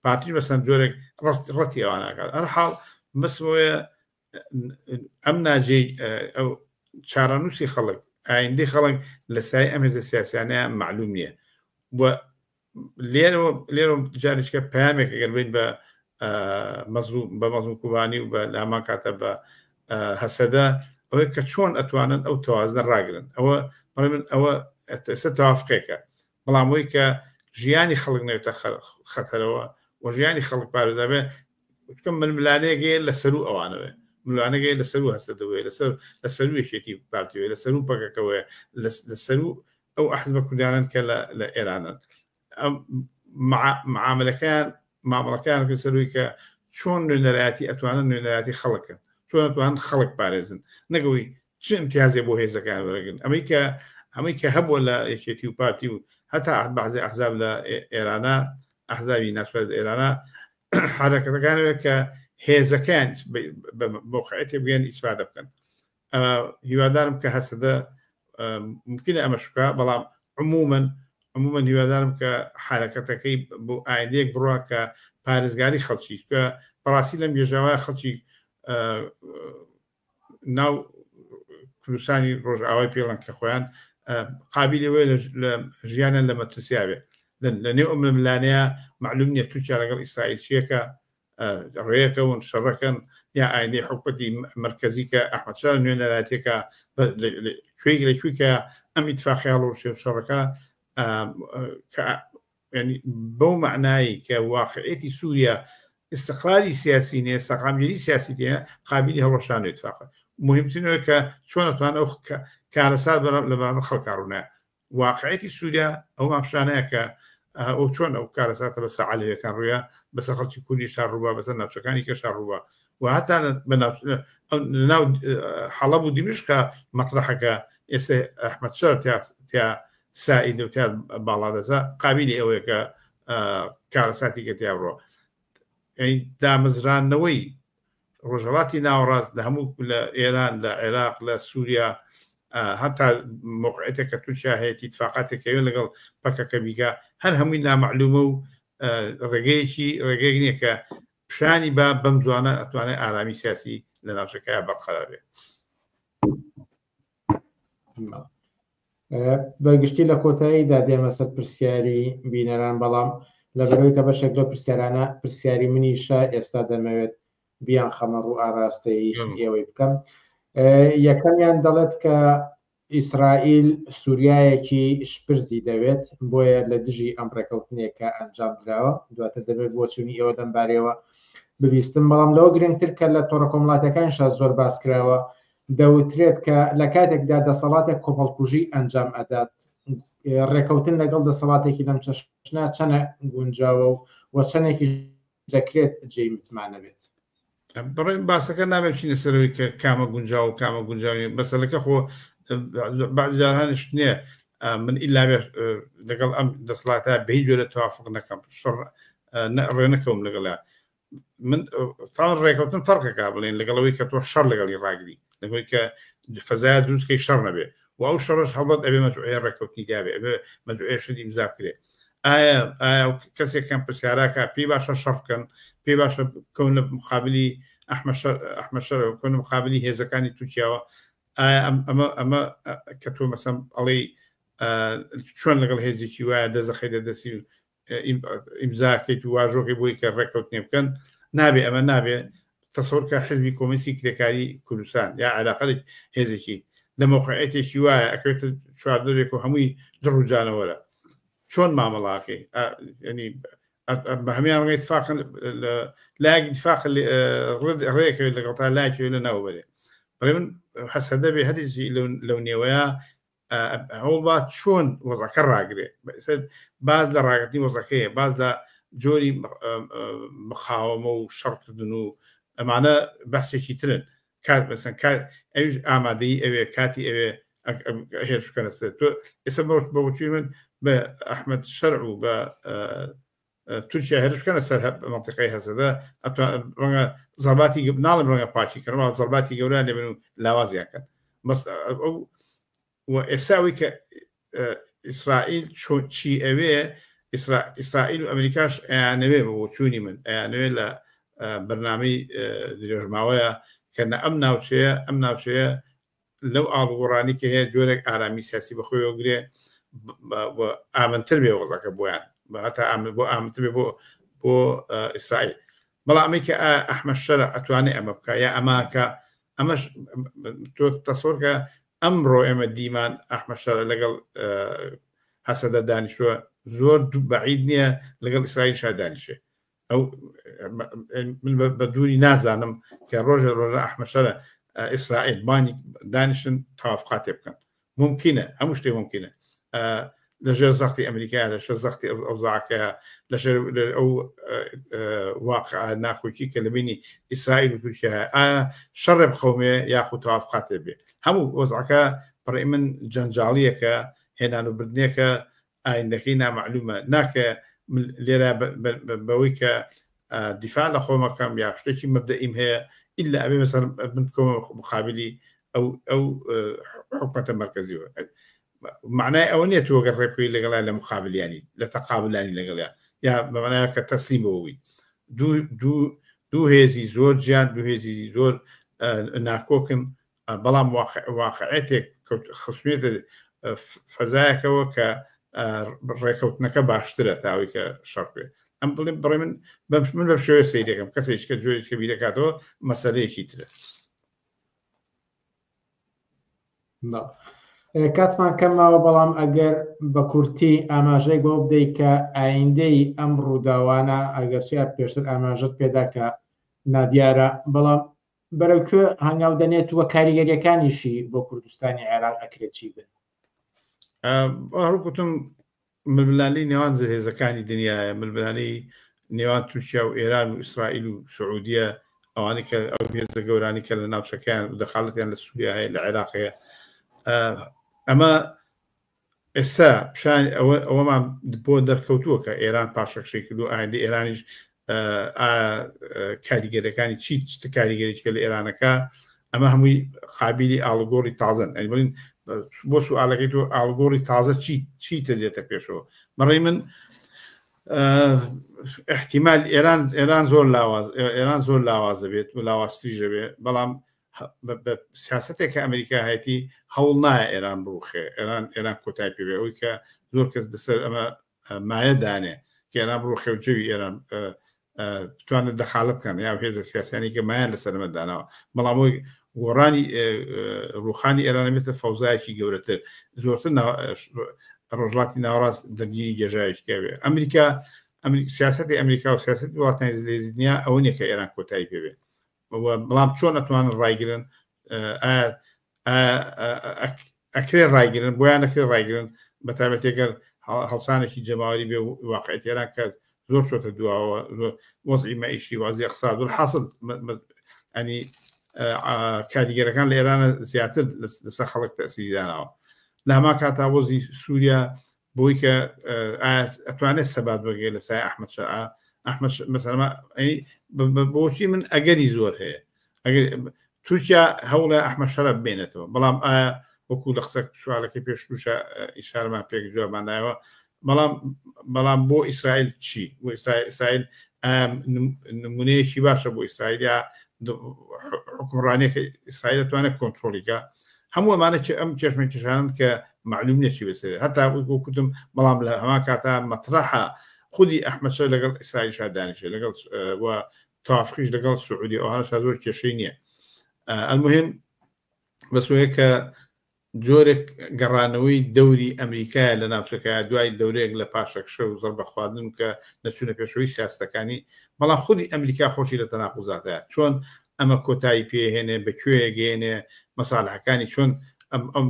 پارتی بەسەر جۆرێک ڕەتی ئەواناکات هەر حاڵ بەسمەوەیە ئەم ناجێی ئەو چارەنووسی خەڵک ئایندەی خەڵک لە سای ئەم هێزە سیاسیانەیە معلوم نییە لێرە جارێککە پامێک ئەگەر بین بە مەزلوم کوبانی و بە لامان کاتە بە هەسەدە ئەوەی کە چۆن ئەتوانن ئەو تەوازنە ڕاگرن ئەوە من ئەوە ئێستا تەوافقێکە بەڵام ئەوەی کە ژیانی خەڵک نەوێتە خەتەرەوە و ژیانی خەڵک پارێزابێ چکەم ململانەیەگەیە لە سەرو ئەوانەوە ملوانەگەی لە سەرو هەستەدەوەی لە سەروێشێتی پارتیوێ لە سەرو پەکەکەوەیە لە سەرو ئەو ئەحزبە کوردیانن کە لە ئێرانن معاملەکان سەروی کە چۆن نوێنەرایەتی ئەتوانن نوێنەرایەتی خەڵکن چۆن ئەتوان خەڵک پارێزن نەگەوەی چ امتیازێ بۆ هێزەکان وەرەگرن ئەمەی کە هەبووە لە یەکێتی و پارتی و هەتا بەعزێ ئەحزاب لە ئێرانە ئەحزابی ناسوێت ئێرانە حرەکەتەکانەوە کە هێزەکان بە مۆقعەتێ بگەن ئیسفادە بکەن هیوادارم کە هەستەدە ممکنە ئەمە شوکە بەڵام عموما هیوادارم کە حرەکەتەکەی بۆ ئایندەیەک بڕوا کە پارێزگاری خەڵکی کە بەڕاستی لەم بێژاوای خەڵکی ناو کوردستانی ڕۆژئاوای پێڵەن کە خۆیان قابلەوەی لە ژیانیان لە مەترسیاوێ لە نێو ئەم لەملانەیە معلوم نییە تووچیا لەگەڵ ئیسرائیل چیەکە ڕێەکەون شەڕەکەن یا ئایندەی حکومەتی مرکزی کە ئەحمەد شار نوێنەرایەتێکە لەکوێکە ئەم ئیتفاقیە ڕۆژێ و شەڕەکە بەو معنایی کە واقعێتی سووریا استقراری سیاسی نیە سەقامگیری سیاسی تێنە قابلی هەڵۆشان اتفاقە مهمترینەوە کە چۆن ئەتوان ئەو کارەسات لە بەرامبەر خەڵکا ڕوونایە واقعێتی سووریا ئەو ماپشانەیە کە ئەو چۆن ئەو کارەساتە بەسە عەلەویەکان ڕوویە بەسە خەڵکی کوردیشان ڕووبە بەسەر ناوچەکانی کەشان ڕووبە و هەتا ناو حەڵەب و دیمشکە مەطرحەکە ئێستا ئەحمەد شار تیا سائید و تیا باڵادەزا قابلی ئەوەیە کە کارەساتی کە تیا بڕۆ دامەزرانەوەی ڕۆژهەڵاتی ناوەڕاست لە هەموو لە ئێران لە عێراق لە سووریا هەتا موقعەتێکە تووشیا هەیەی اتفاقاتێکەوە لەگەڵ پەکەکە بیکە هەر هەمووی نامەعلومە و ڕێگەیەک نییە کە پیشانی بە بەم جوانە ئەتوانێت ئارامی سیاسی لە ناوچەکەیە بەرقەرار بێت بەرگشتی لە کۆتاییدا دێمە سەر پرسیاری بینەران بەڵام لە بەرەوەی کە بەشێک لەو پرسیارانە پرسیاری منیشە ئێستا دەمەوێت بیان خەمە ڕوو ئاراستەی ئێوەی بکەم یەکەمیان دەڵێت کە ئیسرائیل سووریایەکی شپرزی دەوێت بۆیە لە دژی ئەم ڕێکەوتنێکە ئەنجام درراوە دواتر دەبێت بۆ چوونی ئێوە دەمبارەوە ببیستم بەڵام لەوە گرنگتر کە لە تۆڕە کۆمەڵاتەکانشا زۆر باس کراوە دەوترێت کە لە کاتێکدا دەسەڵاتێک کۆمەڵکوژی ئەنجام ئەدات ڕێکەوتن لەگەڵ دەسەڵاتێکی لەم چەشنا چەنە گونجاوە و چەندێکی دەکرێت جێی متمانە بێت بڕێ باسەکە نابێت چینە سەرەوەی کە کامە گونجاو و کامە گونجاوی بەسەرەکە خۆ بعضیجارانش نییە من ئیلا لەگەڵ ئەم دەسەڵاتە بەهیچ جۆرە توافق نەکەم ڕێ نەکەوم لەگەڵا من تاوان ڕێکەوتن فەرقەکە بڵێن لەگەڵەوەی کە تۆ شەڕ لەگەڵی ڕاگری لەگەڵی کە فەزایە دروستکەی شەڕ نەبێ و ئەو شەڕش هەڵبەت ئەبێ مەجموعەیە ڕێکەوتنی دابێ ئەبێ مەجموعەیە شت ئیمزا بکرێ ئایا کەسێکم پرسیارەکە پێی باشە شەڕ بکەن پێی باشە کەون لە مقابلی ئەحمەد شەر کەون مقابلی هێزەکانی تووچیاوە ئایا ئەمە کە تۆ مەسەم ئەڵێ چۆن لەگەڵ هێزێکی وایە دەزەخەی دەدەسی ئیمزاکەیت و واژۆکەی بۆی کە ڕێکەوتنێ بکەن نابێ ئەمە نابێ تەسەوڕکە حزبی کۆمیسی کرێکاری کوردستان یا عێراقی هێزێکی لە موقعەتێکی وایە ئەکەوێتە چواردەرێک و هەمووی جڕ و جانەوەرە چۆن مامەڵاکەی ینی بە هەمیان ڕێ اتفاقن لایەک اتفاق ڕێکەوێت لەگەڵ تا لایەکەوێت لە ناوبەرێ بەڵێ من حەسەدە بێ هەریزی لەو نێوەیە هەوڵبا چۆن وەزەکە ڕاگرێ باز لە ڕاگرتنی وەزەکەیە باز لە جۆری مخاوەمە و شەڕکردن و ئەمانە بەحسێکی ترن کات بەسەن ئەوش ئامادەی ئەوێ کاتی ئەوێ هێرشکەنە سەر تۆ ئێستا بەوەچوی من بە ئەحمەد شەرع و بە تورکیا هێرشکەنە سەر منطقەی هەسەدە ڕەنگە زەرباتی ناڵم ڕەنگە پاچی کردەوە زەرباتی گەوران لێبن و لاوازیاکەن و ئێساوی کە ئیسرائیل چی ئەوێ ئیسرائیل و ئەمریکاش ئەیانەوێ بۆ چوونی من ئەیانەوێ لە بەرنامەی درێژماوەیە کە ئەم ناوچەیە لەو ئاڵگۆڕانی کە هەیە جۆرێک ئارامی سیاسی بەخۆی وەگرێ ئامنتر بێ وەزەکە بۆیان هەتا بۆ ئامنتر بێ بۆ ئیسرائیل بەڵام ئەمەی کە ئەحمەد شەرع ئەتوانێت ئەمە بکە یا ئەماکە ئەمەش تۆ تەسەوڕکە ئەمڕۆ ئێمە دیمان ئەحمەد شەرع لەگەڵ هەسەدە دانیشتووە زۆر بەعید نییە لەگەڵ ئیسرائیل شا دانیشێ ئەو من بە دووری نازانم کە ڕۆژە ئەحمەد شەرە ئیسرائیل بانی دانیشن تەوافقاتێ بکەن ممکنە هەموو شتێ ممکنە لەژێر زەختی ئەمریکا لەژێر زەختی ئەوزاعکە لەژێر ئەو واقع ناخۆکی کە لە بینی ئیسرائیل و تووشە شەڕێ بخەومێ یاخود تەوافقاتێ بێ هەموو وەزعەکە بەڕێی من جەنجاڵیەکە هێنان و بردنێکە ئایندەکەی نامەعلومە ناکە لێرە بەوەی کە دیفاع لە خۆمەکەم یا شتێکی مەبدەئیم هەیە ئیلا ئەبێ مەسەر بکۆمە مقابلی ئەو حکومەتە مرکزیوە معنای ئەوە نییە تۆ گەڕێ بکەی لەگەڵا لە مقابلیانی لە تەقابلانی لەگەڵیا یا بەمانایە کە تەسلیمەوەی دوو هێزی زۆر گیان دوو هێزی زۆر ناکۆکن بەڵام واقعەتێک خستوێتە فەزایەکەوە کە ڕێکەوتنەکە باشترە تاوی کە شەڕێ ئەم بڵێ من بە شێوە سەیرەکەم کەسێککە جۆیشکە بیرەکاتەوە مەسەلەیەکی ترە کاتمان کەماوە بەڵام ئەگەر بە کورتی ئاماژەی بۆ بدەیت کە ئایندەی ئەم ڕووداوانە ئەگەرچیار پێشتر ئاماژت پێدا کە نادیارە بەڵام بەرەوکوێ هەنگاو دەنێت وە کاریگەریەکانیشی بۆ کوردستانی عێراق ئەکرێت چی بن هەڕووکوتم ململانی نێوان هێزەکانی دنیاە ململانی نێوان تووشیا و ئێران و ئیسرائیل و سعودیە ئەوانەی کە ئەو هێزە گەورانی کە لە ناوچەکان و دەخالەتیان لە سووریا هەیە لە عێراقەیە ئەمە ئێستا پیشان ئەوەمان بۆ دەرکەوتووە کە ئێران پاشەکشەی کردو ئایندە ئێرانیش کاریگەرەکانی چی کاریگەریکە لە ئێرانەکە ئەمە هەمووی قابلی ئاڵگۆڕی تازن بڵین بۆ سوالەکەی تۆ ئاڵگۆڕی تازە چیتە دێتە پێشەوە بەڕێی من احتیمال ئێران زۆر لاوازە بێت و لاواستریژە بێ بەڵام سیاستێک کە ئەمریکا هەیەی هەوڵ نایە ئێران بڕوخێ ئێران کۆتای پێوێ ئەوی کە زۆر کەس دەسەر ئەمە مایە دانێ کە ئێران بڕوخێ و جەوی ئێران بتوانێت دەخالتکەن یا هێزە سیاسانی کە مایان لەسەرمە داناوە بەڵام ئەوی گۆڕانی ڕوخانی ئێرانە بێتە فەوزایەکی گەورەتر زۆرتر ڕۆژڵاتی ناوەڕاست دەرگیری گەژایشکە بێ ئەمریکا سیاسەتی ئەمریکا و سیاسەتی وڵاتانی لێزی دنیا ئەوە نیە کە ئێران کۆتایی پێوێ بەڵام چۆن ئەتوانن ڕایگرن ئەکرێ ڕایگرن بۆیان نەکرێ ڕایگرن بەتابەتێکەر هەڵسانێکی جەماوەری بێ واقعیت ئێران کە زۆر شۆتە دواوە وەزعی مەعیشی وازی اقتصاد والحاصل ئەنی کاریگەرەکان لە ئێرانە زیاتر لەسەر خەڵک تەسیرداناوە لە هەما کاتا وەزی سووریا بۆی کە ئەتوانێت سەبات بگێ لە سای ئەحمەد شەرع ئەحمەد مەسەلمە بۆچی من ئەگەری زۆر هەیە ئەگەر تورکیا هەوڵە ئەحمەد شەرع بێنێتەوە بەڵام ئایا وەکو لە قسە سوالەکەی پێش تووشە ئیشارەمان پێک جوابمان دایەوە بەڵام بۆ ئیسرائیل چی بۆ ئیسرائیل نمونەیەکی باشە بۆ ئیسرائیل یا حکومڕانیەکە ئیسرائیل دەتوانێت کۆنتترۆلیکە هەموو ئەمانە ئەم چێشمە کێشانن کە معلوم نێکی بەسێت هەتا کوتم بەڵام لە هەمان کاتا مەطرحە خودی ئەحمەد شەرع لەگەڵ ئیسرائیل دانیشێ لەگەڵ و تەوافقیش لەگەڵ سعودی ئەوانە زۆر کێشەی نییە المهم بەسوەیە کە جۆرێک گەڕانەوەی دەوری ئەمریکایە لە ناوچەکە دوای دەورێک لە پاشەکشە و زەر بەخواردن کە نەچوونە پێشەوەی سیاستەکانی بەڵام خودی ئەمریکا خۆشی لە تەناقوزاتەیە چۆن ئەمە کۆتایی پێهێنێ بەکوێ گەێنێ مەساڵحەکانی چۆن ئەم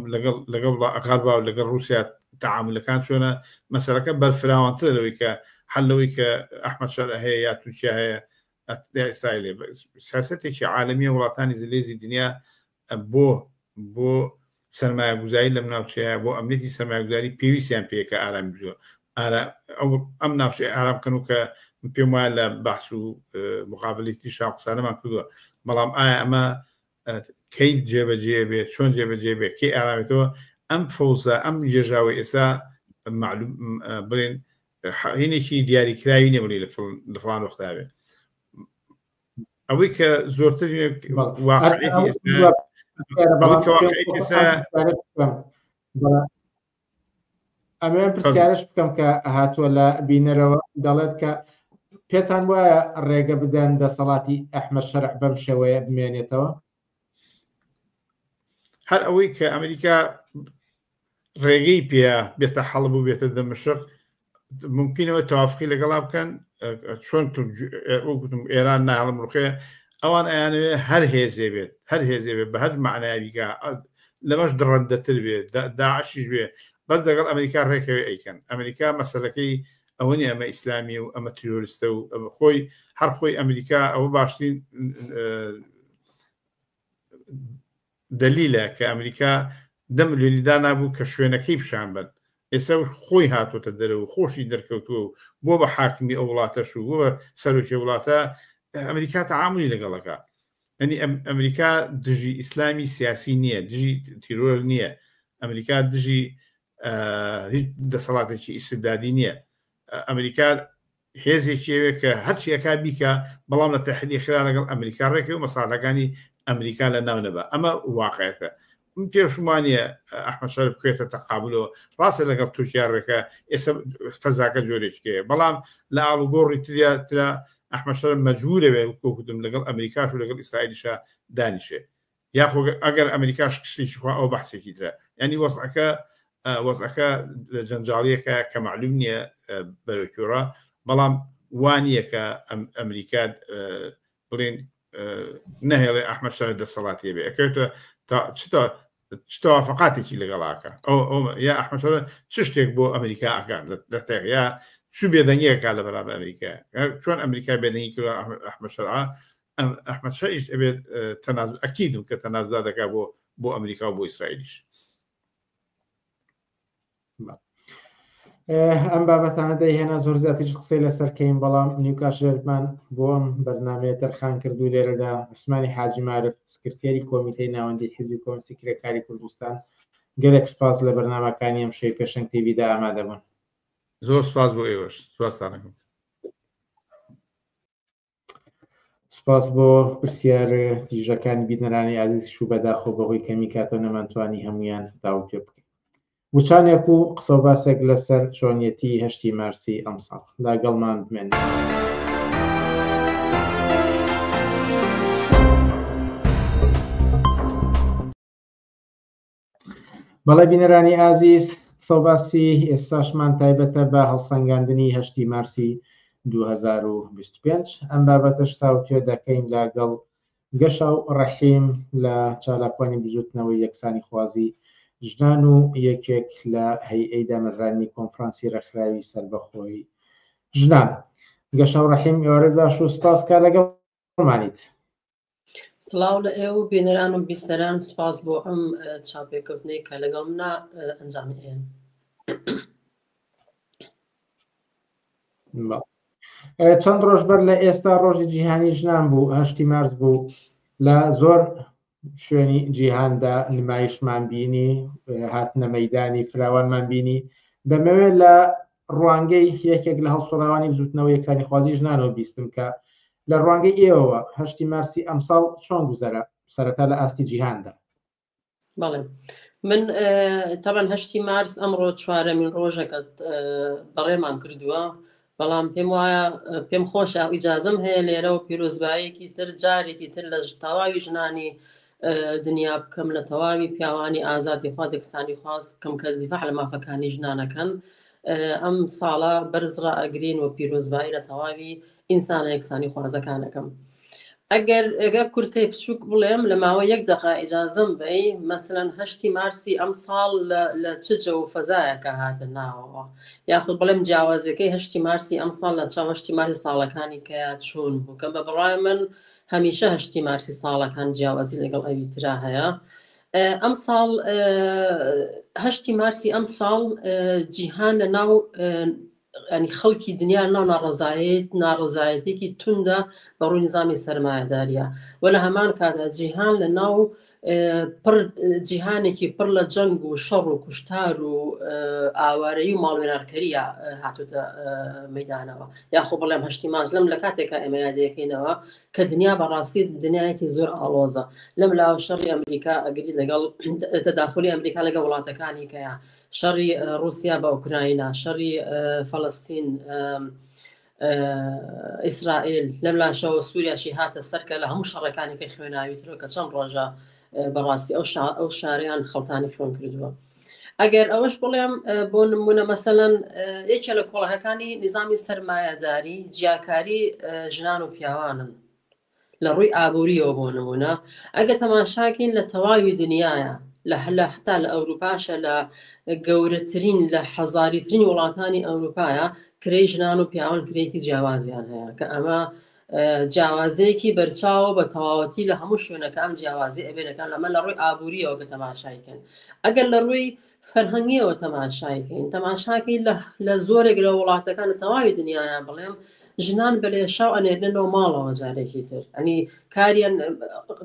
لەگەڵ غەربا و لەگەڵ رووسیا تعاملەکان چۆنە مەسەلەکە بەرفراوانترە لەوەی کە حلەوەی کە ئەحمەد شەرع هەیە یا تووشیا هەیە ئیسرائیل سیاسەتێکی عالەمیە وڵاتانی زلێزی دنیا بۆ سەرمایە گوزاری لەم ناوچەیە بۆ ئەمنیەتی سەرمایه‌گوزاری پێویستیان پێیەکە ئارام بجووە ئەم ناوچەی ئارام کەن و کە پێم وایە لە بەحس و مقابلەتی شاو قسانەمان کردووە بەڵام ئایا ئەمە کەی جێبەجێ بێت چۆن جێبەجێ بێت کەی ئارامێتەوە ئەم فەوزە ئەم جێژاوی ئێستا معلوم بڵێن هینێکی دیاریکراوی نیە بڵێ لە فڵان وەختا بێت ئەوەی کە زۆرتر واقعیەتی ئێستا ئەمێ پرسیارش بکەم کە هاتووە لە بینەرەوە دەڵێت کە پێتان وایە ڕێگە بدەن دەسەڵاتی ئەحمەد شەرع بەم شێوەیە بمێنێتەوە هەر ئەوەی کە ئەمریکا ڕێگەی پێ بێتە حەڵب و بێتە دەمەشق ممکنەوە تەوافقی لەگەڵا بکەن چۆن وەکوتم ئێران ناهەڵم ڕوخێ ئەوان ئەیانەوێ هەر هێزێ بێت هەر هێزێ بێت بە هەر معناویگا لەمەش دڕەندەتر بێت داعشیش بێ بەس لەگەڵ ئەمریکا ڕێکەوێ ئەیکەن ئەمریکا مەسەلەکەی ئەوەنی ئەمە ئیسلامی و ئەمە تیرۆریستە و خۆی هەر خۆی ئەمریکا ئەوە باشترین دلیلە کە ئەمریکا 10 ملیۆنیدا نابوو کە شوێنەکەی پیشان بن ئێستا خۆی هاتوۆتە دەرەوە خۆشی دەرکەوتووە و بۆ بە حاکمی ئەو وڵاتەش و بۆ بە سەرۆکی وڵاتە ئەمریکا تەعاملی لەگەڵەکە ئەنی ئەمریکا دژی ئیسلامی سیاسی نییە دژی تیرۆر نییە ئەمریکا دژی هیچ دەسەڵاتێکی ئیستبدادی نییە ئەمریکا هێزێکیەوێ کە هەرچیەکە بیکە بەڵام لە تەحریری خرا لەگەڵ ئەمریکا ڕێکە و مەساڵەکانی ئەمریکا لە ناو نەبە ئەمە واقعەتە پێشمانە ئەحمەد شەریف بکوێتە تەقابلەوە ڕاستە لەگەڵ تووشیا ڕێکە ئێستا فەزاکە جۆرێکێ بەڵام لە ئاڵوگۆڕی ترا ئەحمەد شەریف مەجبورە بێ کۆکوتم لەگەڵ ئەمریکاش و لەگەڵ ئیسرائیلیشە دانیشێ یاخۆ ئەگەر ئەمریکا شکستێکی خوا ئەو بەحسێکی ترە ینی وەزعەکە لە جەنجاڵیەکە کە معلوم نییە بەرەکیۆڕە بەڵام وانییە کە ئەمریکا بڵێن نەهێڵێ ئەحمەد شەریف دەسەڵاتیە بێ ئەکەوێتە چ تەوافقاتێکی لەگەڵاکە یا ئەحمەد شەریف چ شتێک بۆ ئەمریکا ئەکات دەتێک یا چ بێدەنگیەکە لە بەرامبەر ئەمریکا چۆن ئەمریکا بێدەنگی کرد ئەحمەد شەریف ئەحمەد شەریف ئەبێت ئەکیدم کە تەنازودا دەکات بۆ ئەمریکا و بۆ ئیسرائیلیش ئەم بابەتانە دەیهێنا زۆر زیاتریش قسەی لەسەرکەین بەڵام نیوکاشێرمان بۆ ئەم بەرنامەیە تەرخان کردو لێرەدا عوسمانی حاجی مارف سکرتێری کۆمیتەی ناوەندی حیزبی کۆمسی کرێکاری کوردستان گەلێک سپاس لە بەرنامەکانی ئەم شەوی پێشەنگ تیڤیدا ئامادە بوون زۆر سپاس بۆ ئێوەش سپاستانەکەم سپاس بۆ پرسیار تیژەکانی بینەرانی عزیز شو بەداخۆ بەهۆی کەمی کاتۆ نەمانتوانی هەمویان داوت پێ بکەین وچانێک و قسە باسێک لەسەر چۆنیەتی 8 مارسی ئەم ساڵ لاگەڵمان بمێن بەڵێ بینەرانی ئازیز قسە باسی ئێستاشمان تایبەتە بە هەڵسەنگاندنی 8 مارسی 2025 ئەم بابەتەش تاوتێ دەکەین لەگەڵ گەشاو ڕەحیم لە چالاکوانی بزوتنەوەی یەکسانی خوازی ژنان و یەکێک لە هەیئەی دامەزرانی کۆنفرانسی ڕێکخراوی سەربەخۆی ژنان گەشاو ڕەحیم ئێوارە باش و سپاس کا لەگەڵمانیت سڵاو لە ئێوە بینەران و بیستەران سپاس بۆ ئەم چاپێکەوتنەی کە لەگەڵ منە ئەنجامێن چەند ڕۆژ بەر لە ئێستا ڕۆژی جیهانی ژنان بوو 8 مارس بوو لە زۆر شوێنی جیهاندا نمایشمان بینی هاتنە مەیدانی فراوانمان بینی دەمەوێت لە ڕوانگەی یەکێک لە هەڵسوڕاوانی بزوتنەوە یەکسانی خوازی ژنانەوە بیستم کە لە ڕوانگەی ئێوەوە 8 مارسی ئەم ساڵ چۆن گوزەرە سەرەتا لە ئاستی جیهاندا بەڵێ من تەبەن 8 مارس ئەمڕۆ چوارەمین ڕۆژەکەت بەڕێمان کردووە بەڵام پێم وایە پێم خۆشە ئیجازەم هەیە لێرە و پیرۆزبایەکی تر جارێکی تر لە تەواوی ژنانی دنیا بکەم لە تەواوی پیاوانی ئازادی خواز یەکسانی خواست کەم کە دیفاع لە مافەکانی ژنانەکەن ئەم ساڵە بەرزڕا ئەگرین و پیرۆزبایی لە تەواوی ئینسانە یەکسانی خوازەکانەکەم ئەگەر کورتەی بچووک بڵێم لە ماوە 1 دقیقە ئیجازەم بێ مەسەلەن 8 مارسی ئەم ساڵ لە چ جە و فەزایەکە هاتە ناوەوە یاخود بڵێم جیاوازەکەی 8 مارسی ئەم ساڵ لە چاو 8 مارسی ساڵەکانی کەیا چۆن بوو کە بە بڕای من هەمیشە 8 مارسی ساڵەکان جیاوازی لەگەڵ ئەوی ترا هەیە ئەم ساڵ 8 مارسی ئەم ساڵ جیهان لە ناو ینی خەڵکی دنیا ناو ناڕزایەتێکی توندە بە ڕووی نظامی سەرمایەداریە و لە هەمان کادا جیهان لە ناو جیهانێکی پڕ لە جەنگ و شەڕ و کوشتار و ئاوارەیی و ماڵوێنارکەریە هاتوتە مەیدانەوە یاخۆ بڵێم 8 مارس لەم لە کاتێکە ئێمە یادەکەینەوە کە دنیا بەڕاستی دنیایەکی زۆر ئاڵۆزە لەم لاو شەڕی ئەمریکا ئەگری لەگەڵ تەداخلی ئەمریکا لەگەڵ وڵاتەکانی کەیە شەڕی رووسیا بە ئوکراینە شەڕی فەڵەستین ئیسرائیل لەم لاشەوە سووریاشی هاتە سەرکە لە هەموو شەڕەکانی کە خوێناویترەوە کە چەند ڕۆژە بەڕاستی ئەو شاریان خەڵتانی خوێن کردووە ئەگەر ئەوەش بڵێم بۆ نمونە مەسەلەن یەکێ لە کۆڵەکەەکانی نظامی سەرمایەداری جیاکاری ژنان و پیاوانن لە ڕووی ئابوووریەوە بۆ نمونە ئەگە تەماشاکەین لە تەواوی دنیاە لە حتا لە ئەوروپاشە لە گەورەترین لە حەزاریترین وڵاتانی ئەوروپایە کرێی ژنان و پیاوان کرێکی جیاوازیان هەیە کە ئەمە جیاوازەیەکی بەرچاوە بە تەواوەتی لە هەموو شوێنەکە ئەم جیاوازی ئەبێنەکان لەمە لە ڕووی ئابوووریەوە کە تەماشایکەن ئەگەر لە ڕووی فەرهەنگیەوە تەماشایکەین تەماشاکەی لە زۆرێک لە وڵاتەکان لە تەواوی دنیایان بڵێم ژنان بەلێشاو ئەنێرنەوە ماڵەوە جارێکی تر ئەنی کاریان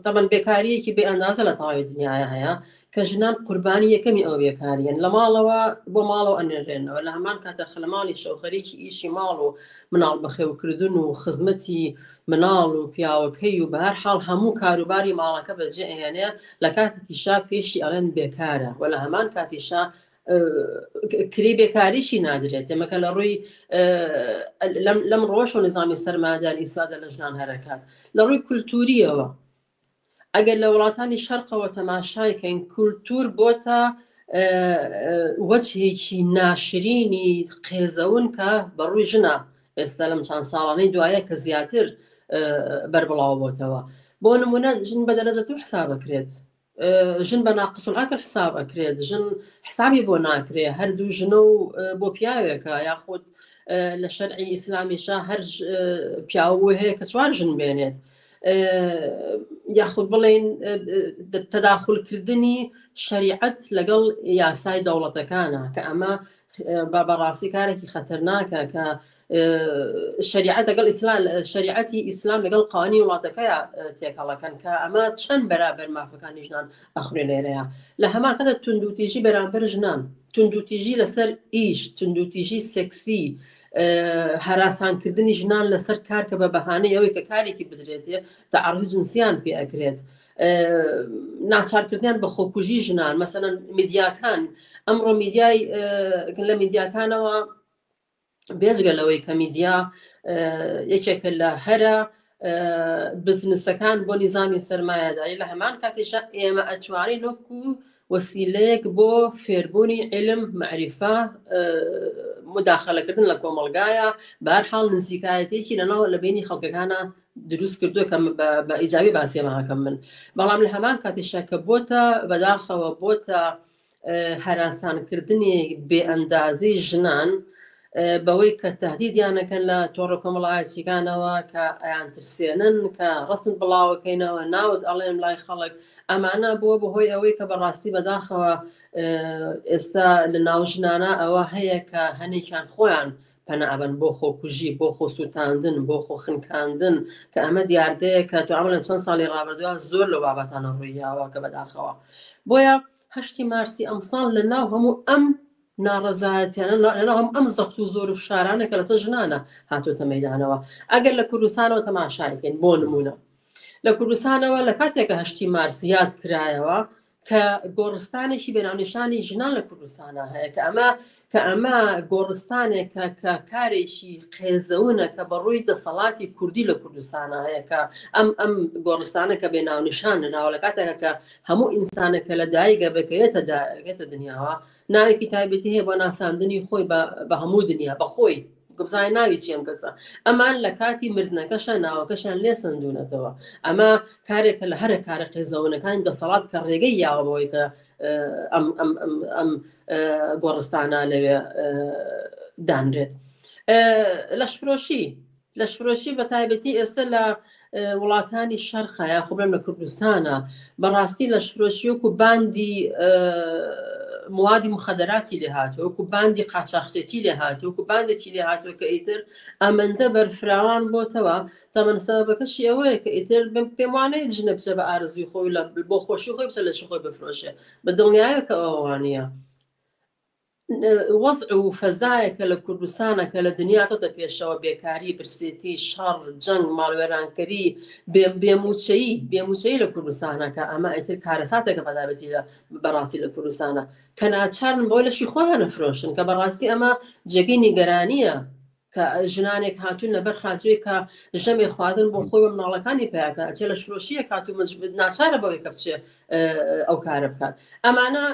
تەمەن بێکاریەکی بێ ئەندازە لە تەواوی دنیاە هەیە کە ژنان قوربانی یەکەمی ئەو بێکاریان لە ماڵەوە بۆ ماڵەوە ئەنێرێنەوە لە هەمان کاتە خلماڵی شەوخەرێکی ئیشی ماڵ و مناڵ بەخێوکردن و خزمەتی مناڵ و پیاوەکەی و بە هەر حاڵ هەموو کاروباری ماڵەکە بەجێ ئەهێنێ لە کاتێکیشا پێشی ئەڵێن بێکارە و لە هەمان کاتیشا کری بێکاریشی نادرێت ئێمەکە لە ڕووی لەم ڕۆژ و نظامی سەرمایەدار ئیسادە لە ژنان هەرەکات لە ڕووی کولتوریەوە ئەگەر لە وڵاتانی شەرقەوە تەماشایکەین کولتور بۆتە وەجهێکی ناشرینی قێزەون کە بەڕووی ژنە ئێستا لەم چەند ساڵانەی دوایە کە زیاتر بەربڵاو بۆتەوە بۆ نمونە ژن بە دەرەجە تو حسابەکرێت ژن بە ناقص العقل حساب ئەکرێت ژن حسابی بۆ ناکرێ هەردوو ژنە و بۆ پیاوێکە یاخود لە شەرعی ئیسلامیشا هەر پیاوە هەیە کە چوار ژن بێنێت یاخود بڵێن تەداخولکردنی شریعەت لەگەڵ یاسای دەوڵەتەکانە کە ئەمە بەڕاستی کارێکی خەتەرناکە کە شریعەت لەگەڵ شریعەتی ئیسلام لەگەڵ قوانینی وڵاتەکەیە تێکەڵەکەن کە ئەمە چەند بەرابەر مافەکانی ژنان ئەخورێ لێرەیە لە هەمان کاتە توندوتیژی بەرامبەر ژنان توندوتیژی لەسەر ئیش توندوتیژی سێکسی هەراسانکردنی ژنان لەسەر کار کە بە بەهانەی ئەوەی کە کارێکی بدرێتێ تەعەڕی جنسیان پێ ئەکرێت ناچارکردیان بە خۆکوژی ژنان مەسەلەن میدیاکان ئەمڕۆ میدیای لە میدیاکانەوە بێجگە لەوەی کە میدیا یەکێکە لە هەرە بزنسەکان بۆ نظامی سەرمایەداری لە هەمان کاتێشە ئێمە ئەتوانین وەکو وەسیلەیەک بۆ فێربوونی علم معریفە مداخەلەکردن لە کۆمەڵگایە بە هەر حاڵ نزیکایەتێکی لەناو لە بینی خەڵکەکانە دروست کردووە کە بە ئیجابی باسیێمەکەم من بەڵام لە هەمان کاتێشە کە بۆتە بەداخەوە بۆتە هەراسانکردنی بێ ئەندازەی ژنان بەوەی کە تهدیدیانەکەن لە تۆڕە کۆمەڵایەتیەکانەوە کە ئەیان ترسێنن کە ڕستن بڵاوەکەینەوە ناوت ئەڵێم لای خەڵک ئەمانە بووە بەهۆی ئەوەی کە بەڕاستی بەداخەوە ئێستا لە ناو ژنانە ئەوە هەیە کە هەنێکیان خۆیان پەنابن بۆ خۆکوژی بۆ خۆسووتاندن بۆ خۆخنکاندن کە ئەمە دیاردەیە کە تو ئەمە لە چەند ساڵی ڕابردووە زۆر لە بابەتانە ڕوویاوە کە بەداخەوە بۆیە 8 مارسی ئەمساڵ لە ناو هەموو ئەم ناڕەزایەتیانە لەناو ئەم زەخت و زۆر و فشارانە کە لەسەر ژنانە هاتوۆتە مەیدانەوە ئەگەر لە کوردستانەوە تەماشایکەین بۆ نمونە لە کوردستانەوە لە کاتێکە 8 مارس یاد کرایەوە کە گۆڕستانێکی بێناونیشانی ژنان لە کوردستانە هەیە کە ئەمە گۆڕستانێک کە کارێکی قێزەونە کە بەڕووی دەسەڵاتی کوردی لە کوردستانە هەیە کە ئەم گۆڕستانە کە بێناونیشان لەناوە لە کاتێکە کە هەموو ئینسانێکە لە دایکە بکەیەتە دنیاوە ناوێکی تایبەتی هەیە بۆ ناساندنی خۆی بە هەموو دنیا بەخۆی گوبزای ناوی چیم کەسە ئەمان لە کاتی مردنەکەشە ناوەکەشان لێ سندونەتەوە ئەمە کارێکە لە هەرە کارە قێزەونەکانی دەسەڵات کە ڕێگەی یاوەبەوەی کە ئەم گۆڕستانە لەوێ دانرێت لەشفرۆشی بە تایبەتی ئێستا لە وڵاتانی شەرقە یا خوبرم لە کوردستانە بەڕاستی لەشفرۆشی وەکو باندی موادی مخدراتی لێ هاتووە وەکو باندی قاچاقچێتی لێ هاتووە وەکو باندێکی لێ هاتووە کە ئیتر ئەمەندە بەرفراوان بۆتەوە تەمەن سەبەکەشی ئەوەیە کە ئیتر پێم وانەیە ژنە بچە بە ئارزوی خۆی بۆ خۆشی خۆی بچە لە خۆی بفرۆشێ بە دڵنیایە کە ئەوانە وەزع و فەزایەکە لە کوردستانە کە لە دنیا تۆتە پێشەوە بێکاری برسێتی شەڕ جەنگ ماڵوێرانکەری بێموچەیی لە کوردستانە کە ئەمە ئیتر کارەساتێکە بەدابەتی لە بەڕاستی لە کوردستانە کە ناچارن بۆی لەشی خۆیان نەفرۆشن کە بەڕاستی ئەمە جێگەی نیگەرانیە کە ژنانێک هاتوون لەبەر خاتوێ کە ژەمێ خواردن بۆ خۆی بە مناڵەکانی پێیاکە ئەچێ لە فرۆشیە کات و ناچارە بەوەی کە بچێ ئەو کارە بکات ئەمانە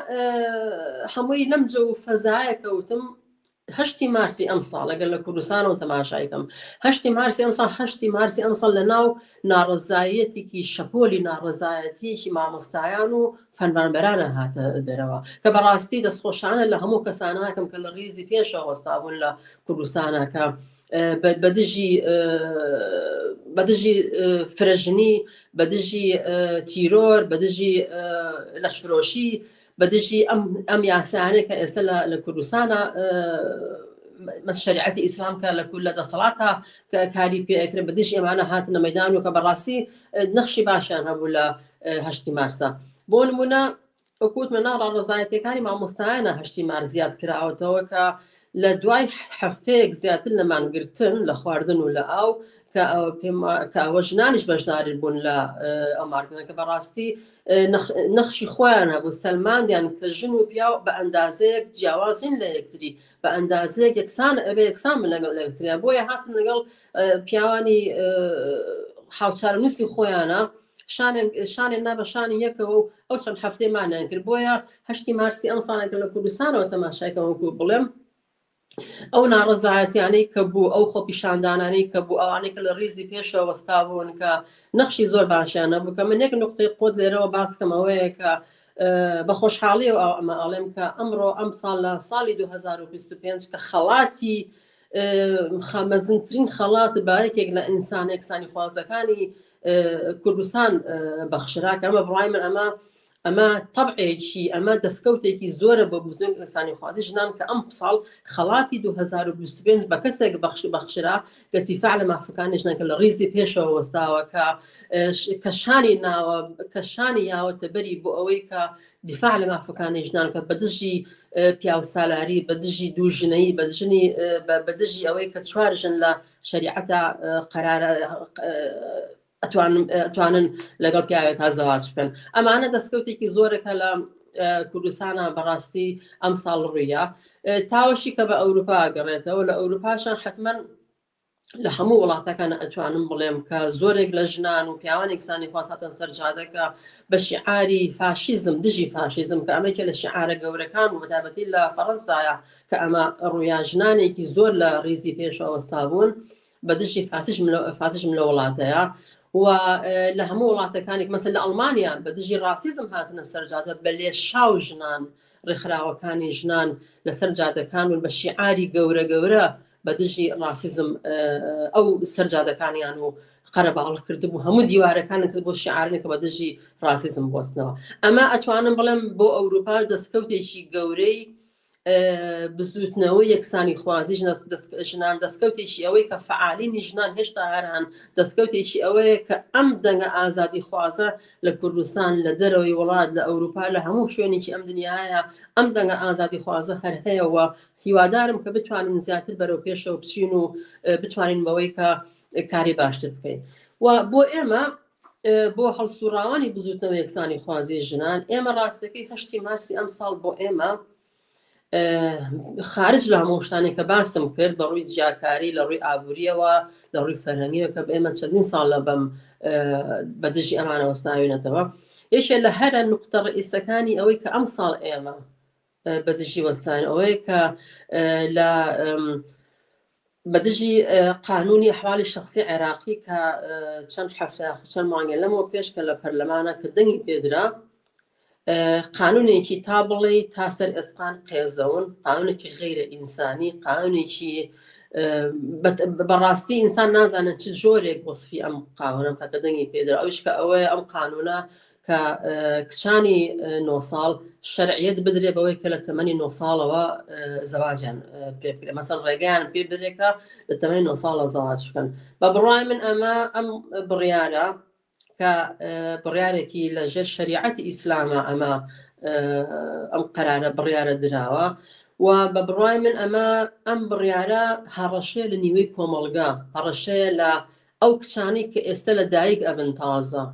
هەمووی لەم جە و فەزایە کەوتم 8 مارسی ئەمساڵ لەگەر لە کوردستانەوە تەماشایکەم 8 مارسی ئەمساڵ 8 مارسی ئەمساڵ لە ناو ناڕزایەتێکی شەپۆلی ناڕزایەتیەکی مامۆستایان و فەنبانبەرانە هاتە دەرەوە کە بەڕاستی دەستخۆشانە لە هەموو کەساناکەم کە لە ڕیزی پێشەوە وەستابوون لە کوردستانەکە بەدژی فرەژنی بەدژی تیرۆر بەدژی لەشفرۆشی بەدژی ئەم یاسانەیە کە ئێستا لە کوردستانە شریعەتی ئیسلام کە لە دەسەڵاتە کاری پێکرێ بەدژی ئەمانە هاتنە مەیدان و کە بەڕاستی نەخشی باشیان هەبوو لە 8 مارسە بۆ نمونە وەکوتمە ناو ڕاڕزایەتەکانی مامۆستایانە 8 مارس زیاد کراوەتەوە کە لە دوای هەفتەیەک زیاتر لە مانگرتن لە خواردن و لە ئاو کە ئەوە ژنانیش بەشداری بوون لە ئەمارگرنە کە بەڕاستی نەخشی خۆیان هەبوو سەلماندیان کە ژن و پیا بە ئەندازەیەک جیاوازین لە یەکتری بە ئەندازەیەک یەکسان ئەبێ یەکسان بن لەگەڵ یەکتریە بۆیە هاتن لەگەڵ پیاوانی هاوچارنووسی خۆیانە شانێن نابە شانی یەکەوە و ئەو چەند هەفتەیەمانیان کرد بۆیە 8 مارسی ئەم ساڵێکە لە کوردستانەوە تەماشایکەوەکو بڵێم ئەو ناڕزایەتیانەی کە بوو ئەو خۆپیشاندانانی کە بوو ئەوانەی کە لە ڕیزی پێشەوە وەستابوون کە نەخشی زۆر باشیانە بوو کە من یەک نقطەی قۆت لێرەوە باسکەمەوەیە کە بە خۆشحاڵی و ئەمە ئەڵێم کە ئەمڕۆ ئەم ساڵ لە ساڵی 2025 کە خەڵاتی مەزنترین خەڵات باەکێک لە ئینسانێکسانی خوازەکانی کوردستان بەخشراکە ئەمە بڕای من ئەمە تەبعێکی ئەمە دەستکەوتێکی زۆرە بە بزنگ ئینسانی خوازی ژنان کە ئەم ساڵ خەڵاتی 2025 بە کەسێک بەخشرا کە دیفاع لە مافەکانی ژنان کە لە ڕیزی پێشەوە وەستاوە کە شانی ناوە کە شانی یاوەتە بەری بۆ ئەوەی کە دیفاع لە مافەکانی ژنان کە بەدژی پیاو سالاری بەدژی دوو ژنەی بەدژی ئەوەی کە 4 ژن لە شریعەتە قەرارە ئەتوانن لەگەڵ پیاوێک تا زەواج بکەن ئەمانە دەستکەوتێکی زۆرەکە لە کوردستانە بەڕاستی ئەم ساڵ ڕوویە تاوەشی کە بە ئەوروپا گەڕێتەوە لە ئەوروپاشان حتمما لە هەموو وڵاتەکانە ئەتوانم بڵێم کە زۆرێک لە ژنان و پیاوانێکسانی خواستن سەرجادەکە بە شیعاری فاشیزم دژی فاشیزم کە ئەمەکە لە شیعارە گەورەکان و بەتابەتی لە فەڕەنسایە کە ئەمە ڕوویا ژنانێکی زۆر لە ڕیزی پێشەوە وەستابوون بە دژی فاسیژم لە وڵاتەیە و لە هەموو وڵاتەکانێک مەسەن لە ئەڵمانیا بە دژی ڕاسیزم هاتنە سەرجادە بە لێشاو ژنان ڕێکخراوەکانی ژنان لەسەر جادەکان و بە شیعاری گەورە بە دژی ڕاسیزم ئەو سەرجادەکانیان و قەرەباڵ کردبوو هەموو دیوارەکانن کرد بۆ شیعارنێک کە بە دژی ڕاسیزم بۆستنەوە ئەمە ئەتوانم بڵێم بۆ ئەوروپا دەستکەوتێکی گەورەی بزوتنەوەی یەکسانی خوازی ژنان دەستکەوتێکی ئەوەی کە فعالینی ژنان هێشتا هەران دەستکەوتێکی ئەوەیە کە ئەم دەنگە ئازادی خوازە لە کوردستان لە دەرەوەی وڵات لە ئەوروپا لە هەموو شوێنێکی ئەم دنیاە ئەم دەنگە ئازادی خوازە هەر هەیەەوە هیوادارم کە بتوانین زیاتر بەرەو پێشەوە بچین و بتوانین بەوەی کە کاری باشتر بکەین و بۆ ئێمە بۆ هەڵسوڕاوانی بزوتنەوە یەکسانی خوازی ژنان ئێمە ڕاستەکەی 8 مارسی ئەم ساڵ بۆ ئێمە خارج لە هەموو شتانێک کە باسم کرد بە ڕووی جیاکاری لە ڕووی ئابوووریەوە لە ڕووی فەرهەنگیەوە کە ئێمە چەندین ساڵە بەم بەدژی ئەمانە وەستاوێنێتەوە یەکێ لە هەرە نقطە ڕئیسەکانی ئەوەی کە ئەم ساڵ ئێمە بەدژی وەستان ئەوەیە کە لە بەدژی قانونی ئەحوالی شخصی عێراقی کە چەند هەفتە چەند مانگە لەمەوە پێش کە لە پەرلەمانە کە دەنگی پێدرا قانونێکی تا بڵێ تا سەر ئێسقان قێزەون قانونێکی غیرە ئینسانی قانونێکی بەڕاستی ئینسان نازانێت چ جۆرێک وەصفی ئەم قانونم کە دەنگی پێدرا ئەوش کە ئەوەیە ئەم قانونە کە کچانی 9 ساڵ شەرعیەت بدرێ بەوەی کە لە تەمەنی 9 ساڵەوە زەواجیان پێ بکرێت مەسەڵ ڕێگەیان پێ بدرێتە لە تەمەنی 9 ساڵە زەواج بکەن بە بڕای من ئەم بڕیارە کە بڕیارێکی لە ژێر شریعەتی ئیسلامە ئەم قەرارە بڕیارە دراوە و بە بڕای من ئەم بڕیارە هەڕەشەیە لە نیوەی کۆمەڵگا هەڕەشەیە لە ئەو کچانی کە ئێستا لە دایک ئەبن تازە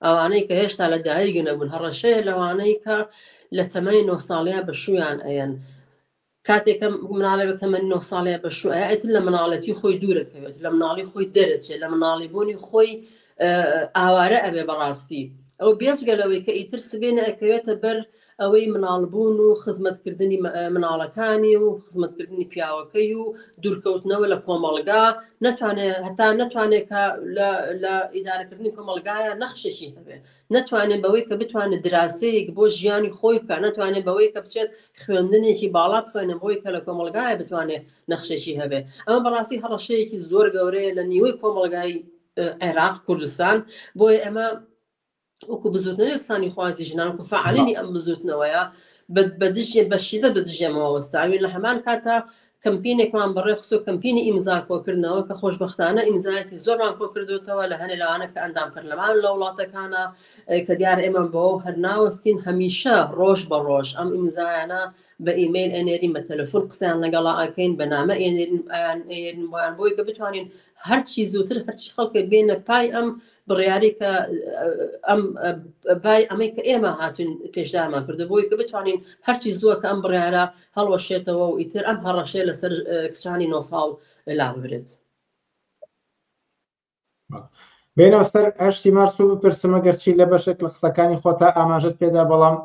ئەوانەی کە هێشتا لە دایک نەبوون هەڕەشەیە لەوانەی کە لە تەمەنی 9 ساڵیا بە شویان ئەیەن کاتێکە مناڵێک تەمەنی 9 ساڵەیە بە شوایەت لە مناڵەتی خۆی دوورەکەوێت لە مناڵی خۆی دەرەچێت لە مناڵی بوونی خۆی ئاوارە ئەبێ بەڕاستی ئەو بێجگەلەوەی کە ئیتر سبێنە ئەکەوێتە بەر ئەوەی مناڵبوون و خزمەتکردنی مناڵەکانی و خزمەتکردنی پیاوەکەی و دوورکەوتنەوە لە کۆمەڵگا هەتا نەتوانێت کە لە ئیدارەکردنی کۆمەڵگایە نەخشێکی هەبێ نەتوانێت بەوەی کە بتوانێت دراسەیەک بۆ ژیانی خۆی بکە نەتوانێت بەوەی کە بچێت خوێندنێکی باڵا بخوێنە بۆی کە لە کۆمەڵگایە بتوانێت نەخشێکی هەبێ ئەمە بەڕاستی هەڕەشەیەکی زۆر گەورەیە لە نیوەی کۆمەڵگای عێراق کوردستان بۆیە ئەمە وەکو بزوتنەوە یەکسانی خوازی ژنان و فعالینی ئەم بزوتنەوەیە بەدژێ بەشیدە بدژێمەوە وەستاوی لە هەمان کاتە کەمپینێکمان بەڕێخست و کەمپینی ئیمزا کۆکردنەوە کە خۆشبەختانە ئیمزایەتی زۆرمان کۆکردوێتەوە لە هەنێ لەوانە کە ئەندام پەرلەمان لە وڵاتەکانە کە دیارە ئێمە بۆ هەرناوەستین هەمیشە ڕۆژ بە ڕۆژ ئەم ئیمزایانە بە ئیمەیل ئەنێرین بە تەلەفۆن قسەیان لەگەڵا ئەکەین بەنامە ئێنێرین بۆیان بۆی کە بتوانین هەرچی زووتر هەرچی خەڵکە بێنە پای ئەم بڕیاری کە ئەم بای ئەمەی کە ئێمە هاتوین پێشدامان کردو بۆی کە بتوانین هەرچی زووە کە ئەم بڕیارە هەڵوەشێتەوە و ئیتر ئەم هەڕەشێ لەسەر کچانی 9 ساڵ لا ببرێت بینەوە سەر 8 مارس و بپرسم ئەگەرچی لە بەشێک لە قسەکانی خۆتا ئاماژت پێدا بەڵام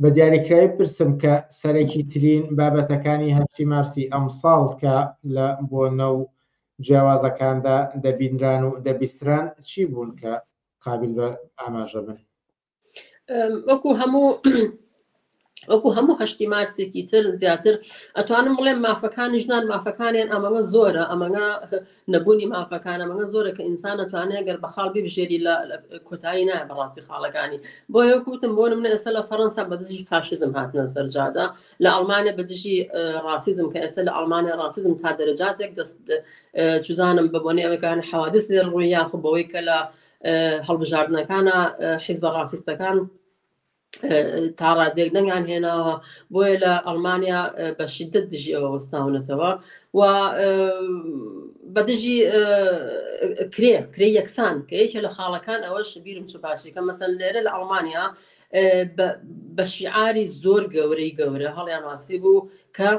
بە دیاریکراوی پرسم کە سەرەکی ترین بابەتەکانی 8 مارسی ئەم ساڵ کە لە بۆ نەو جیاوازەکاندا دەبینران و دەبیستران چی بوون کە قابل بە ئاماژە بن وەکو هەموو 8 مارسێکی تر زیاتر ئەتوانم بڵێم مافەکانی ژنان مافەکانیان ئەمەگە زۆرە ئەمەگە نەبوونی مافەکان ئەمەگە زۆرە کە ئینسان ئەتوانێت گەر بە خاڵ ببژێری لە کۆتایی نایە بەڕاستی خاڵەکانی بۆ یەکوتم بۆ نمونە ئێستا لە فەڕەنسا بەدژی فاشیزم هاتنە سەرجادا لە ئەڵمانیا بەدژی ڕاسیزم کە ئێستا لە ئەڵمانیا ڕاسیزم تا دەرەجاتێک چوزانم بە بۆنێ ئەوەکان حەوادث لێ ڕووی یاخو بەوەی کە لە هەڵبژاردنەکانە حیزبە ڕاسیستەکان تا ڕادێک دەنگیان هێناوە بۆیە لە ئەڵمانیا بە شیدەت دژی ئەوە وەستاونەتەوە و بەدژی کرێ یەکسان کە یەکێ لە خاڵەکان ئەوەش بیرم چ باشی کە مەسەن لێرە لە ئەڵمانیا بە شیعاری زۆر گەورەی گەورە هەڵیان واسی بوو کە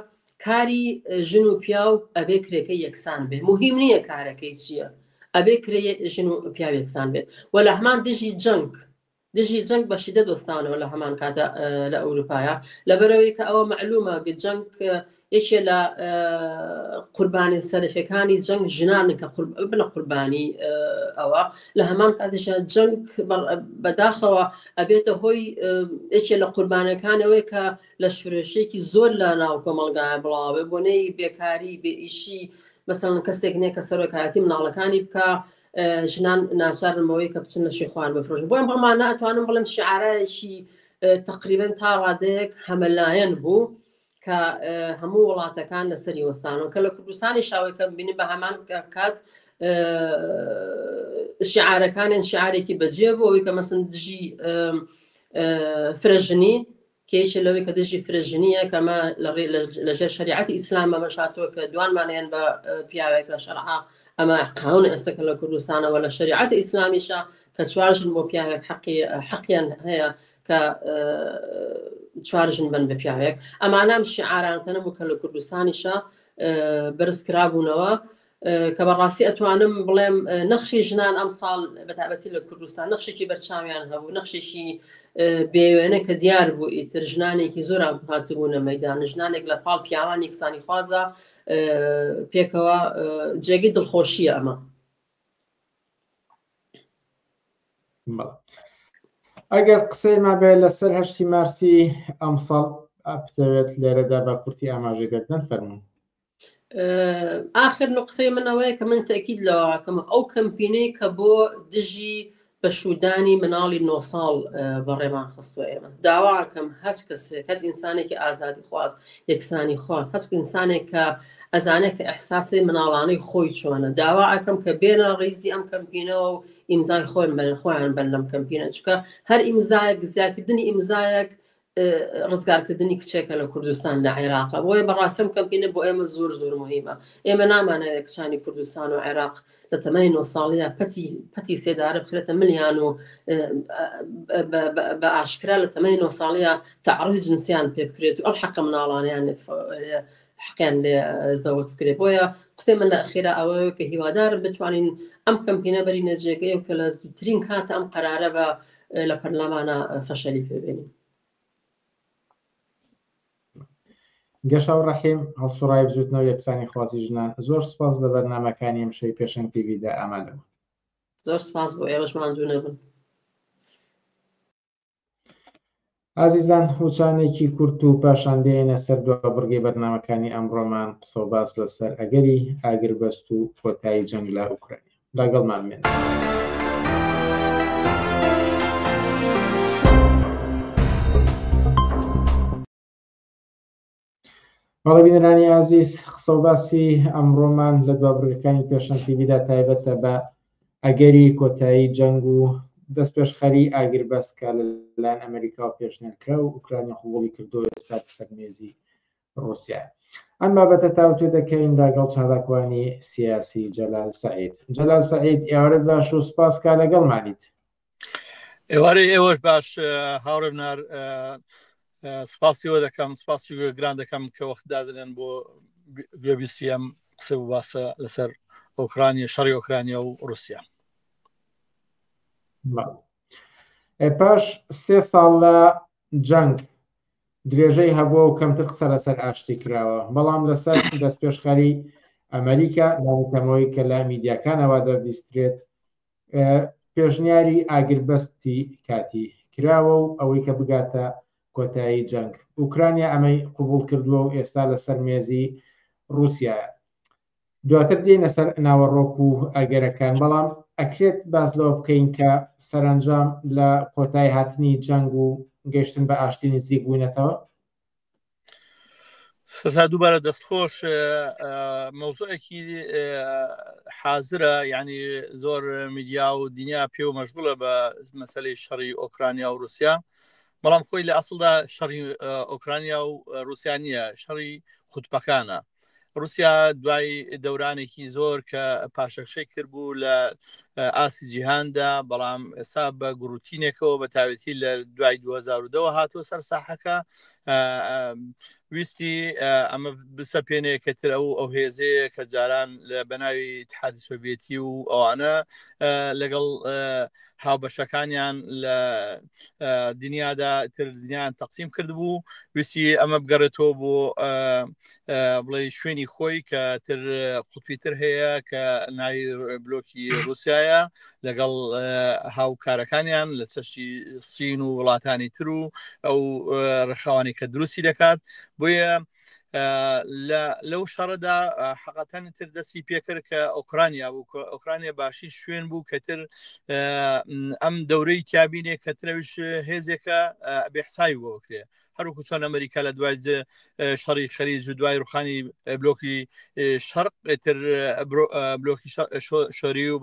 کاری ژن و پیاو ئەبێ کرێکەی یەکسان بێ مهم نییە کارەکەی چییە ئەبێ کرێ ژن و پیاو یەکسان بێت و لە هەمان دژی جەنگ بە شیدەت دۆستانەوە لە هەمان کاتە لە ئەوروپایە لەبەرەوەی کە ئەوە معلومە جەنگ یەکێ لە قوربانی سەرەکیەکانی جەنگ ژنانن کە بنە قوربانی ئەوە لە هەمان کاتیشە جەنگ بەداخەوە ئەبێتە هۆی یەکێ لە قوربانەکانەوەی کە لە شورێشێکی زۆر لە ناو کۆمەڵگایە بڵاوێ بۆنەی بێکاری بێئیشی مەسەڵەن کەسێک نییە کە سەرۆکایەتی مناڵەکانی بکە ژنان ناچارمەوەی کە بچن لە شێخوان بفرۆشن بۆ ئەم بەڵمان ناتوانم بڵێم شعارایەکی تقریبەن تا ڕادەیەک هەمەلایەن بوو کە هەموو وڵاتەکان لەسەری وەستانەوە کە لە کوردستانی شاوەکە بینی بە هەمان کات شعارەکانیان شعارێکی بەجێ بوو ئەوەی کە مەسن دژی فرەژنی کێشە لەوەی کە دژی فرەژنیە کەمە لەژێر شریعەتی ئیسلام ئەمەشاتوە کە دوانمانیان بە پیاوێک لە شەرعا ئەمە قانون ئێستاکە لە کوردستانەوە لە شریعەتی ئیسلامیشە کە چوارژن بۆ پیاوێک حەقیان هەیە کە چوارژن بن بە پیاوێک ئەمانام شعارانتەنە بوو کە لە کوردستانیشە بەرز کرابوونەوە کە بەڕاستی ئەتوانم بڵێم نەخشی ژنان ئەم ساڵ بەتابەتی لە کوردستان نەخشێکی بەرچاویان هەبوو نەخشێکی بێوێنە کە دیار بوو ئیتر ژنانێکی زۆر هاتبوونە مەیدان ژنانێک لە پاڵ پیاوانی کسانی خوازە پێکەوە جێگەی دڵخۆشیە ئەمە ئەگەر قسەی ما بێت لەسەر 8 مارسی ئەم ساڵ بتەوێت لێرەدا بە کورتی ئاماژەگەردن فەرموون آخر نقطەی منەوەی کە من تەکید لەواکەمە ئەو کەمپینەی کە بۆ دژی بەشودانی مناڵی 9 ساڵ بەڕێمان خستووە ئێمە داواکەم هەچ کەسێک هەچ ئینسانێکی ئازادی خواست یەکسانی خوارد هەچ ئینسانێک کە ئەزانێت کە ئەحساسی مناڵانەی خۆی چۆنە داوا ئەکەم کە بێنە ڕیزی ئەم کەمپینەوە و ئیمزای خۆیان بەر لەم کەمپینە چکە هەر ئیمزایەک زیادکردنی ئیمزایەک ڕزگارکردنی کچێکە لە کوردستان لە عێراق بۆیە بەڕاستم کەمپینە بۆ ئێمە زۆر زۆر مهمە ئێمە نامانەوێت کچانی کوردستان و عێراق لە تەمەنی 9 ساڵیە پەتی سێدارە بخرێتە ملیان و بە ئاشکرا لە تەمەنی 9 ساڵیە تەعڕیض جنسیان پێ بکرێت و ئەم حەقە مناڵانیان حقیان لێ زەوت بکرێ بۆیە قسەی من لە ئەخیرا ئەوەیە کە هیوادارم بتوانین ئەم کەمپینە بەرینە جێگەی و کە لە زووترین کاتە ئەم قەرارە بە لە پەرلەمانە فەشەلی پێبێنین. گەشە و ڕەحیم هەڵسوڕای بزوتنەوە یەکسانی خواسی ژنان زۆر سپاس لە بەرنامەکانی ئەم شەوی پێشەنگ تیڤیدا ئامادەبوون. زۆر سپاس بۆ ئێوەش ماندوو نەبن. ئازیزان هوچانێکی کورت و پاشاندێنە سەر دوابڕگەی بەرنامەکانی ئەمڕۆمان قسە و باس لەسەر ئەگەری ئاگربەست و کۆتایی جەنگ لە ئوکراینە لەگەڵمان بێن. بەڵێ بینەرانی ئازیز قسە و باسی ئەمڕۆمان لە دوابڕگەکانی پێشەنگ تیڤیدا تایبەتە بە ئەگەری کۆتایی جەنگ و دەست پێشخەری ئاگربەست کە لەلایەن ئەمریکا و پێشنێرکرا و ئوکراینە قبوڵی کردووە ئێستا سەرمێزی رووسیا. ئەم بابەتە تاوتێ دەکەین لەگەڵ چالاکوانی سیاسی جەلال سەعید. جەلال سەعید ئێوارەت باش و سپاس کا لەگەڵمانیت. ئێوارەی ئێوەش باش هاوڕێ بنار سپاسیەوە دەکەم سپاسی گران دەکەم کە وەخت دادنێن بۆ گوێبیسیەم قسە و باسە لەسەر ئۆکرانیا شەڕی ئۆکرانیا و رووسیا. پاش 3 ساڵ لە جەنگ درێژەی هەبووە و کەمتر قسە لەسەر ئاشتی کراوە بەڵام لەسەر دەست پێشخەری ئەمریکا دانیتەمەوەی کە لە میدیاکانەوە دەردیسترێت پێشنیاری ئاگربەستی کاتی کراوە و ئەوەی کە بگاتە کۆتایی جەنگ. ئوکرانیا ئەمەی قبول کردووە و ئێستا لەسەر مێزی رووسیایە. دواتر دێنە سەر ناوەڕۆک و ئەگەرەکان بەڵام ئەکرێت باز لەوە بکەین کە سەرنجام لە کۆتایی هاتنی جەنگ و گەیشتن بە ئاشتی نزیک بووینەتەوە. سەرتا دووبارە دەستخۆش مەوزوعێکی حازرە یعنی زۆر میدیا و دنیا پێ و مەشغوڵە بە مەسەلەی شەڕی ئۆکرانیا و رووسیا بەڵام خۆی لە ئەسڵدا شەڕی ئۆکرانیا و رووسیا نییە شەڕی خوتپەکانە. رووسیا دوای دەورانێکی زۆر کە پاشەکشەی کردبوو لە ئاسی جیهاندا بەڵام ئێستا بە گروتینێکەوە بە تاوێتی لە دوای 2010 هاتووە سەر ساحەکە ویستی ئەمە بسەپێنێ کەتر ئەو هێزەیە کە جاران لە بەناوی اتحادی سۆڤیەتی و ئەوانە لەگەڵ هاوبەشەکانیان لە دنیادا تر دنیایان تەقسیم کردبوو ویستی ئەمە بگەڕێتەوە بۆ بڵێ شوێنی خۆی کە تر قوتبیتر هەیە کە ناوی بلۆکی رووسایە لەگەڵ هاوکارەکانیان لە چەشی سین و وڵاتانی تر و ئەو ڕێخاوانی کە دروستی دەکات بۆیە لەو شەڕەدا حەقەتەن تر دەستی پێکرد کە ئۆکرانیا بوو ئۆکرانیا باشی شوێن بوو کە تر ئەم دەورەی تیابینێ کە ترەویش هێزێکە بێحسایی بۆکرێ هەروکو چۆن ئەمریکا لە دوای شەڕی خەلیج و دوای ڕوخانی بلۆکی شەرق تر بلۆکی شۆری و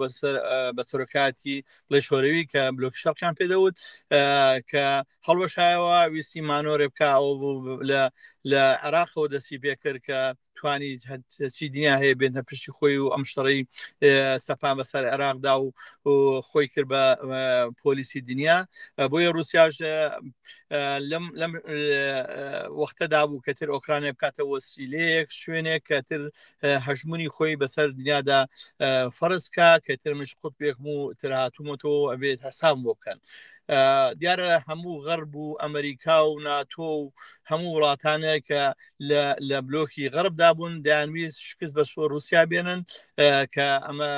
بە سەرۆکاتی بڵێ شۆرەوی کە بلۆکی شەڕقیان پێدەوت کە هەڵوەشایەوە ویستی مانۆرێ بکە لە عێراقەوە دەستی پێکرد کە توانی چی دنیا هەیە بێنە پشتی خۆی و ئەم شەڕەی سەپان بەسەر عێراقدا و خۆی کرد بە پۆلیسی دنیا بۆیە رووسیاش لەم وەختەدا بوو کە تر ئۆکرانیا بکاتە وەسیلەیەک شوێنێک کە تر هەژمونی خۆی بەسەر دنیادا فەرزکە کە تر مش قوتبێکم و تر هاتوومەتەوە ئەبێت هەسام بۆ بکەن. دیارە هەموو غەرب و ئەمریکا و ناتۆ و هەموو وڵاتانە کە لە بلۆکی غەربدا بوون دەیانویست شکست بە رووسیا بێنن کە ئەمە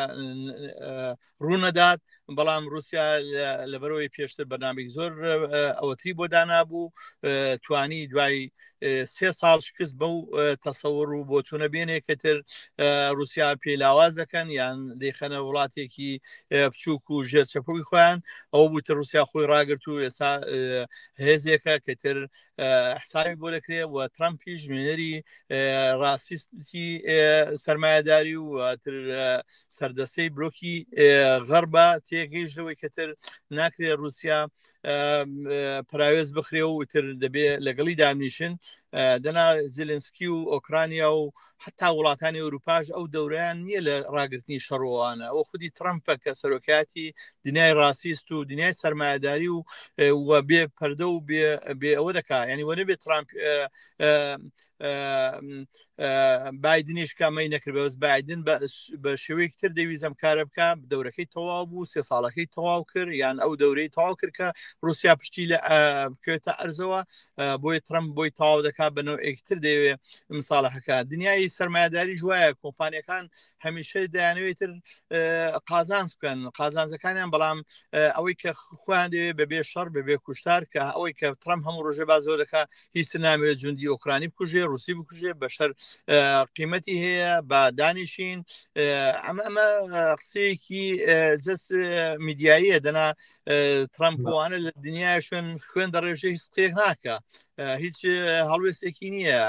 ڕوونەدات بەڵام رووسیا لەبەرەوەی پێشتر بەنامێک زۆر ئەوەتری بۆ دانابوو توانی دوای 3 ساڵ شکست بەو تەسەوڕ و بۆ چوونە بێنێک کە تر رووسیا پێلاواز دەکەن یان دەیخەنە وڵاتێکی بچووک و ژێر چەپۆی خۆیان ئەو بووتە رووسیا خۆی ڕاگرت و ئێستا هێزێکە کە تر حسابی بۆ دەکرێت و ترامپی ژمێنەری ڕاستیستی سەرمایهداری و تر سەردەستەی بلۆکی غەربە تێگەیشتەوەی کە تر ناکرێت رووسیا پراوێز بخرێ و تر دەبێت لەگەڵی دامنیشن دەنا زلنسکی و ئۆکرانیا و حتا وڵاتانی ئەوروپاش ئەو دەورەیان نییە لە ڕاگررتنی شەڕۆوانە ئەو خودی ترامپە کە سەرۆکاتی دنیای ڕاستیست و دنیای سەرمایهداری و بێ پەردە و بێ ئەوە دەکات ینی وە نەبێت ترامپ بایدنیش کامەی نەکرد بەوەست بایدن بە شێوەیەکی تر دەویزەم کارە بکە دەورەکەی تەواو بوو 3 ساڵەکەی تەواو کرد یان ئەو دەورەی تەواو کرد کە رووسیا پشتی لە بکوێتە ئەرزەوە بۆی ترەمپ بۆی تەواو دەکات بەنەوەیەکی تر دەوێت مصالحەکە دنیای سەرمایه‌داری جوایە کۆمپانیەکان هەمیشە دەیانەوێتتر قازانج بکەن قازانجەکانیان بەڵام ئەوەی کە خۆیان دەوێت بەبێ شەڕ بەبێ کوشتار کە ئەوەی کە ترەمپ هەموو ڕۆژێ بازەوە دەکات هیچ نامەوێت جوندی ئۆکرانی بکوژێ رووسی بکوژێ بە شەر قیمەتی هەیە بە دانیشین ئەمە قسەیەکی جەست میدیاییە دەنا ترەمپوانە لە دنیای خوێن دەڕێژێ هیچ قسەیەک ناکە هیچ هەڵوێستێکی نییە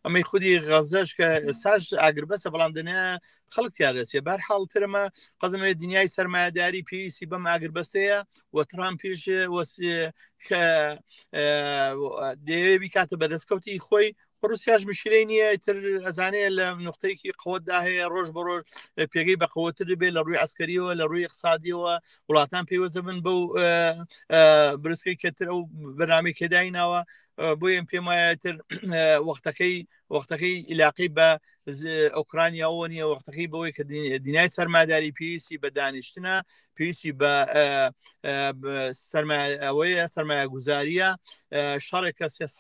ئەمەی خودی غەزەش کە ئێستاش ئاگربەسە بەڵام دنیا خەڵک تیاادەچێ بەر حاڵترمە قەزمێ دنیای سەرمایه‌داری پێویستی بەم ئاگربەستەیە و ترامپیش کە دەیەوێ بیکاتە بەدەستکەوتی خۆی رووسیاش مشکلەی نییە تر ئەزانەیە لە نقطەیەکی قوتدا هەیە ڕۆژ بە ڕۆژ پێگەی بە قوتر بێت لە ڕووی عسکەریەوە لە ڕووی اقتصادیەوە وڵاتان پێوەستە بن بەو برسکەی کەتر ئەو بەنامەی کێدایناوە بۆیە پێم وایە تر وەختەکەی علاقەی بە ئۆکرانیاەوە نیە وەختەکەی بەوەی کە دنیای سەرمایه‌داری پێویستی بە دانیشتنە پێویستی بە ئەوەیە سەرمایە گوزاریە شەڕێکە 3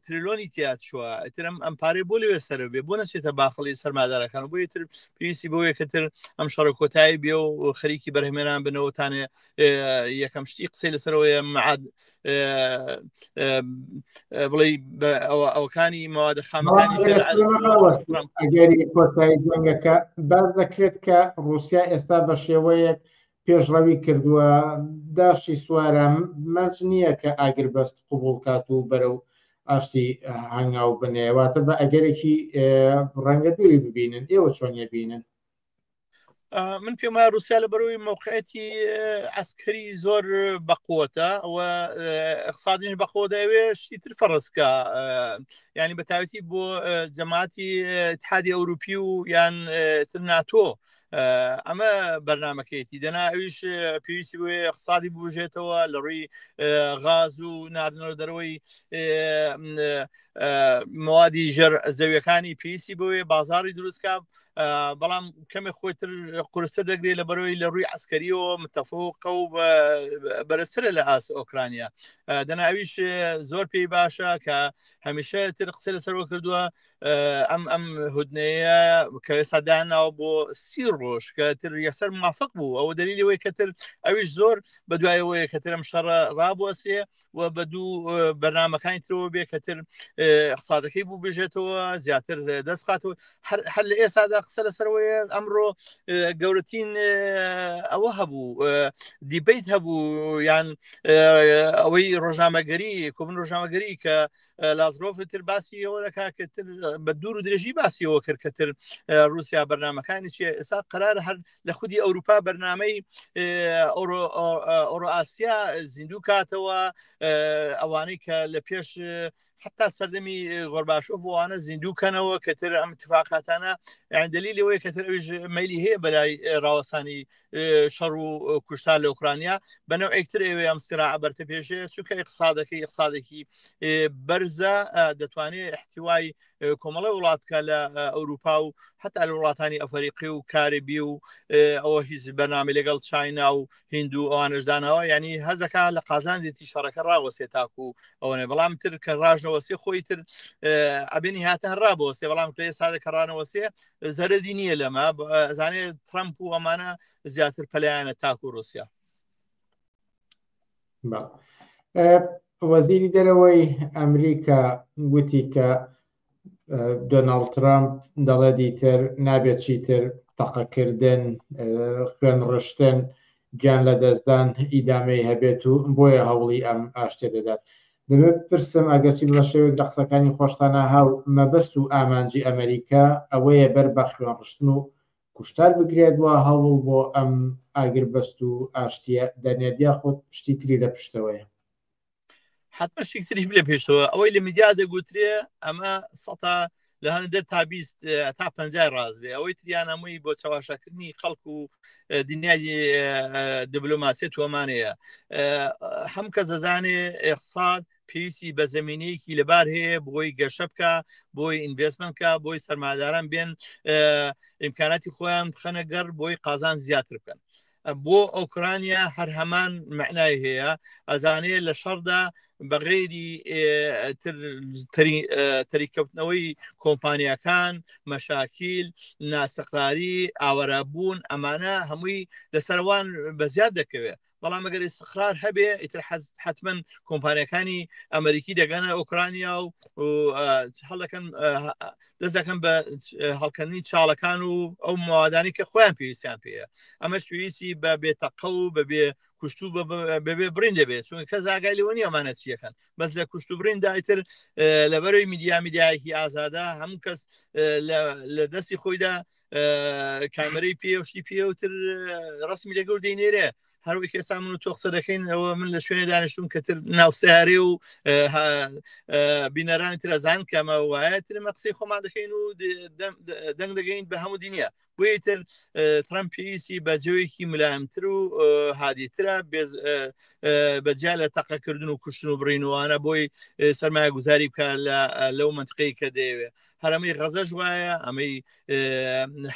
تریلیۆنی تیات چووە ئەترم ئەم پارەی بۆ لەوێ سەر بێ بۆ نەچێتە باخەڵی سەرمایه‌دارەکان بۆیە تر پێویستی بەوەیە کە تر ئەم شەڕە کۆتایی بێ و خەریکی بەرهەمێنان بنەوەتانێ یەکەم شتی قسەی لەسەرەوەیە معاد بڵێ ئەوکانی مەوادە خامەکانی ئەگەری کۆتایی جەنگەکە باز دەکرێت کە رووسیا ئێستا بە شێوەیەک پێشڕەوی کردووە داشتی سوارە مەرج نییە کە ئاگربەست قوبوڵ کات و بەرەو ئاشتی هەنگاو بنێواتە بە ئەگەرێکی ڕەنگە دووری ببینن ئێوە چۆنیە بینن من پێم وایە رووسیا لە بەرەوەی موقعەتی عسکەری زۆر بەقوتە و اقتصادیش بەخۆ دەوێ شتی تر فەڕستکە ینی بەتاوەتی بۆ جەماعەتی اتحادی ئەوروپی و یان تر ناتۆ ئەمە بەرنمەکەیەتی دەنا ئەویش پێویستی بۆ اقتصادی ببژێتەوە لە ڕووی غاز و ناردنەوە دەرەوەی موادی ژەر زەویەکانی پێویستی بۆیە بازاری دروستکە بەڵام کەمێک خۆیتر قورستە دەگرێت لە بەرەوەی لە ڕووی عسکەریەوە متەفۆقە و بەرزترە لە ئۆکرانیا دەنا ئەویش زۆر پێی باشە کە هەمیشە تر قسە لەسەرەوە کردووە ئەم هودنەیە کە سەداناوە بۆ 30 ڕۆژ کە تر یەسەر موافق بوو ئەوە دلیلەوەی کە تر ئەویش زۆر بە دوایەوەیە کە ترم شەڕە ڕابوەسێ و بە دوو بەرنامەکانی ترەوە بێ کە تر اقتصادەکەی بوو بژێتەوە زیاتر دەست بخاتەوە هەر لە ئێستادا قسە لەسەرەوەیە ئەمڕۆ گەورەترین ئەوە هەبوو دیبیت هەبوو یان ئەوەی ڕۆژنامەگەری کۆبن ڕۆژنامەگەری کە لازرۆف تر باسی ئەوە دەکات کە تر بە دوور و درێژی باسیەوە کرد کە تر رووسیا بەرنامەکانی چیە ئێستا قرار هەر لە خودی ئەوروپا بەرنامەی ئۆڕۆ ئاسیا زیندوو کاتەوە ئەوانەی کە لە پێش حتا سەردەمی غۆرباشۆف بۆوانە زیندووکەنەوە کە تر ئەم اتفاقاتانە دلیلەوەی کە تر ئەویش مەیلی هەیە بەلای ڕاوەسانی شەڕ و کوشتار لە ئوکرانیا بەنەو ئەکتر ئێوێ ئەم سراع بەرتە پێشێ چونکە اقتصادێکی بەرزە دەتوانێت احتیوای کۆمەڵی وڵاتکە لە ئەوروپا و حتا لە وڵاتانی ئەفریقی و کارێبی و ئەوە هیچ بەرنامە لەگەڵ چاینا و هند و ئەوانشدانەوە ینی هەزەکە لە قازانجێتی شەڕەکە ڕاوەسێ تاکو ئەوەنێ بەڵام تر کە ڕاژنەوەسێ خۆی تر ئەبێنی هاتە هەڕابەوەسێ بەڵام کە سادەکە ڕانەوەسێ زەرەدی نییە لەمە ئەزانێت ترەمپ و ئەمانە زیاتر پەلایانە تاکو رووسیا وەزیری دەرەوەی ئەمریکا گوتی کە دۆناڵد ترامپ دەڵێ دیتر نابێت چیتر تەقەکردن خوێن ڕشتن گیان لە دەستدان ئیدامەی هەبێت و بۆیە هەوڵی ئەم ئاشتێ دەدات دەبێت پرسم ئەگەرچی بە شێوێک لە قسەکانی خۆشتانە هاو مەبەست و ئامانجی ئەمریکا ئەوەیە بەر بە خوێن ڕشتن و کوشتار بگرێت وە هەوڵ بۆ ئەم ئاگربەست و ئاشتیە دەنێدیا خۆت پشتی تری لە پشتەوەیە حتمما شتێکتری لێ پێشەوە ئەوەی لە میدیا دەگوترێ ئەمە سەتا لە هەندێک تا 20 تا 50 ڕاز بێ ئەوەی تریان هەمووی بۆ چاواشەکردنی خەڵک و دنیای دیبلۆماسیەت وەمانەیە هەم کەس دەزانێ اقتصاد پێویستی بە زمینەیەکی لەبار هەیە بۆی گەشە بکە بۆی ئینڤێستمنتکە بۆی سەرمایه‌داران بێن ئیمکاناتی خۆیان بخەنە گەڕ بۆی قازان زیاتر بکەن بۆ ئۆکرانیا هەر هەمان معنای هەیە ئەزانەیە لە شەڕدا بەغێری تەریکەوتنەوەی کۆمپانیەکان مەشاکیل ناسەقراری ئاوەرەبوون ئەمانە هەمووی لەسەروان بەزیاد دەکەوێت بەڵام ئەگەر استقرار هەبێ ئیتر حتمما کۆمپانیەکانی ئەمریکی دەگەنە ئۆکرانیا و هەڵەکەن دەست دەکەن بە هەڵکردنی چاڵەکان و ئەو موادانی کە خۆیان پێویستیان پێەیە ئەمەش پێویستی بە بێتەقە و بەبێ کوشتو بەبێ برین دەبێت چون کە زاگای لەوە نیە ئەمانە چیەکەن بەس لە کوشت و برین دایتر لەبەرەوەی میدیایەکی ئازادە هەموو کەس لە دەستی خۆیدا کامەرەی پێشتی پێوتر ڕسمی لەگەڵ دەینێرێ هەروەی کێسا من و تۆ قسە دەکەین ئەوە من لە شوێنێ دانیشتوم کە تر ناوسیارێ و بینەرانی ترەزان کەمە وایە ترمە قسەی خۆمان دەکەین و دەنگ دەگەین بە هەموو دنیا بۆیە تر ترامپ پێویستی بە جێوەیەکی ملایمتر و هادیترە بەجیا لە تەقەکردن و کوشتن و بڕینوانە بۆی سەرمایە گوزاری بکە لەو منطقەی کە دەیەوێت هەرەمەی غەزە ژوایە ئەمەی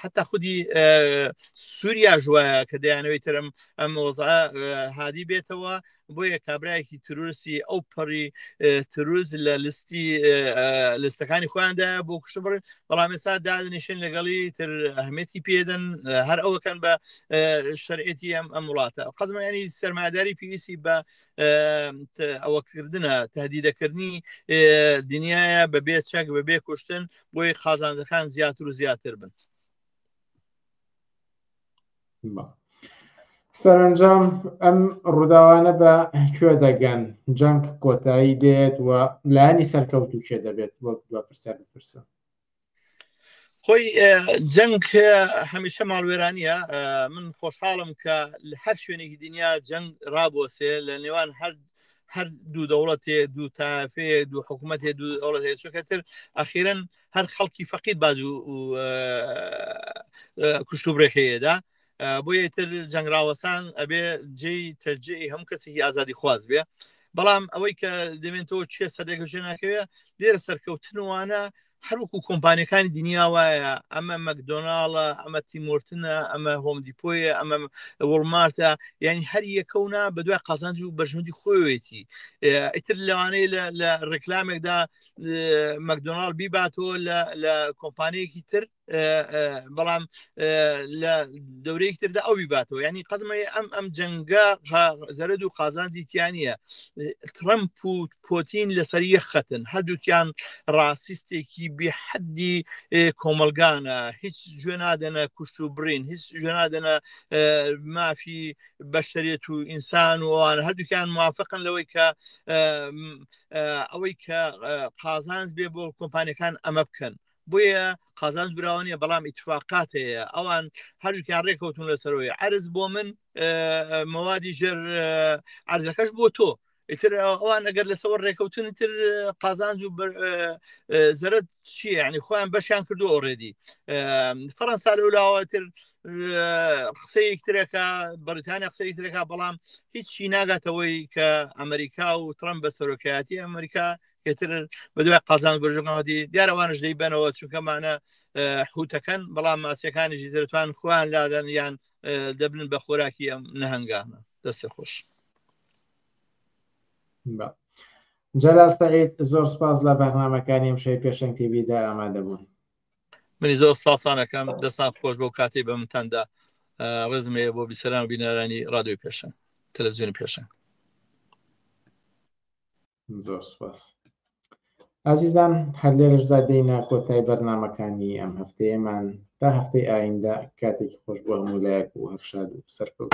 حتا خودی سووریا ژوایە کە دەیانەوەی ترم ئەم وەزع هادی بێتەوە بۆیە کابراایەکی تروسی ئەو پەڕی تروز لە لستەکانی خۆیاندا بۆ کوشت بڕێن بەڵام ئێستا دادنیشن لەگەڵی تر ئەهمێتی پێدەن هەر ئەوەکەن بە شەرعەتی ئەم وڵاتە قەزمە ینی سەرمایه‌داری پێویستی بە ئەوەکردنە تهدیدەکردنی دنیاە بەبێ چەک بەبێ کوشتن بۆی خازانەکان زیاتر و زیاتر بن سەرنجام ئەم ڕووداوانە بە کوێ دەگەن جەنگ کۆتایی دێت و لایانی سەرکەوتو کێ دەبێت وەک بە پرسیار بپرسم خۆی جەنگ هەمیشە ماڵوێرانیە من خۆشحاڵم کە لە هەر شوێنێکی دنیا جەنگ ڕابۆسێ لە نێوان هەر دوو دەوڵەتێ دوو تافێ دوو حکوومەتێ دوو دەوڵەت هەیە چونکەتر ئەخیرەن هەر خەڵکی فەقید باز و کوشت و بڕێکەیەدا بۆیە تر جەنگراوەسان ئەبێ جێی تەرجێی هەموو کەسێکی ئازادی خواز بێ بەڵام ئەوەی کە دەمێنەوە چێ سەردێگەژێ ناکەوێت لێرە سەرکەوتنوانە هەروەکو کۆمپانیەکانی دنیا وایە ئەمە مەکدۆناڵە ئەمە تیمۆرتنە ئەمە هۆمدیپۆیە ئەمە وڵمارتە یعنی هەر یەکەونا بە دوای قازانج و بەرژەوەندی خۆیەتی ئیتر لەوانەیە لە ڕێکلامێکدا مەکدۆناڵ بیباتەوە لە کۆمپانیەکی تر بەڵام لە دەورەیەکی تردا ئەو بیباتەوە ینی قەزمە ئەم جەنگە زەرد و قازانجی تیانە ترەمپ و پۆتین لەسەر یەک خەتن هەردووکیان ڕاسیستێکی بێحەدی کۆمەلگانە هیچ گوێ نادەنە کوشت و برین هیچ گوێ نادەنە مافی بەشەریەت و ئینسان و ئەوانە هەردووکیان موافقن لەوەی کە ئەوەی کە قازانج بێ بۆ کۆمپانیەکان ئەمە بکەن بۆیە قازانج براوانیە بەڵام ئیتفاقات هەیە ئەوان هەردووکیان ڕێکەوتون لەسەرەوەی عرض بۆ من مەوادی ژێر عرضەکەش بۆ تۆ ئیتر ئەوان ئەگەر لەسەوە ڕێکەوتن تر قازانج و زەرد چییە ینی خۆیان بەشیان کردو ئۆڕێدی فەڕەنسا لەولاوەتر قسەیەکترێکە بەریتانیا قسەیەکترێکە بەڵام هیچی ناگاتەوەی کە ئەمریکا و ترەمپ بە سەرۆکایەتی ئەمریکا کەتر بە دوای قازانج بەرژەکەوەتی دیارەوانش دەیبەنەوە چونکەمانە حوتەکەن بەڵام ماسیەکانیشی دەتوان خۆیان لادەن یان دەبن بە خۆراکی ئەم نەهەنگانە دەستی خۆش جەلال سەعید زۆر سپاس لە بەرنامەکانی ئەمشەی پێشەنگ تیڤیدا ئامادە بوون منی زۆر سپاسانەکەم دەستان خۆش بۆ کاتی بە منتاندا ڕێزمەیە بۆ بیسەران و بینەرانی ڕادیۆی پێشەنگ تەلەڤیزیۆنی پێشەنگ زۆر سپاس ئازیزان هەر لێرەشدا دێینە کۆتای بەرنامەکانی ئەم هەفتەیەمان تا هەفتەی ئایندا کاتێکی خۆش بۆ هەموو لایەک و هەفشاد و سەرکەوت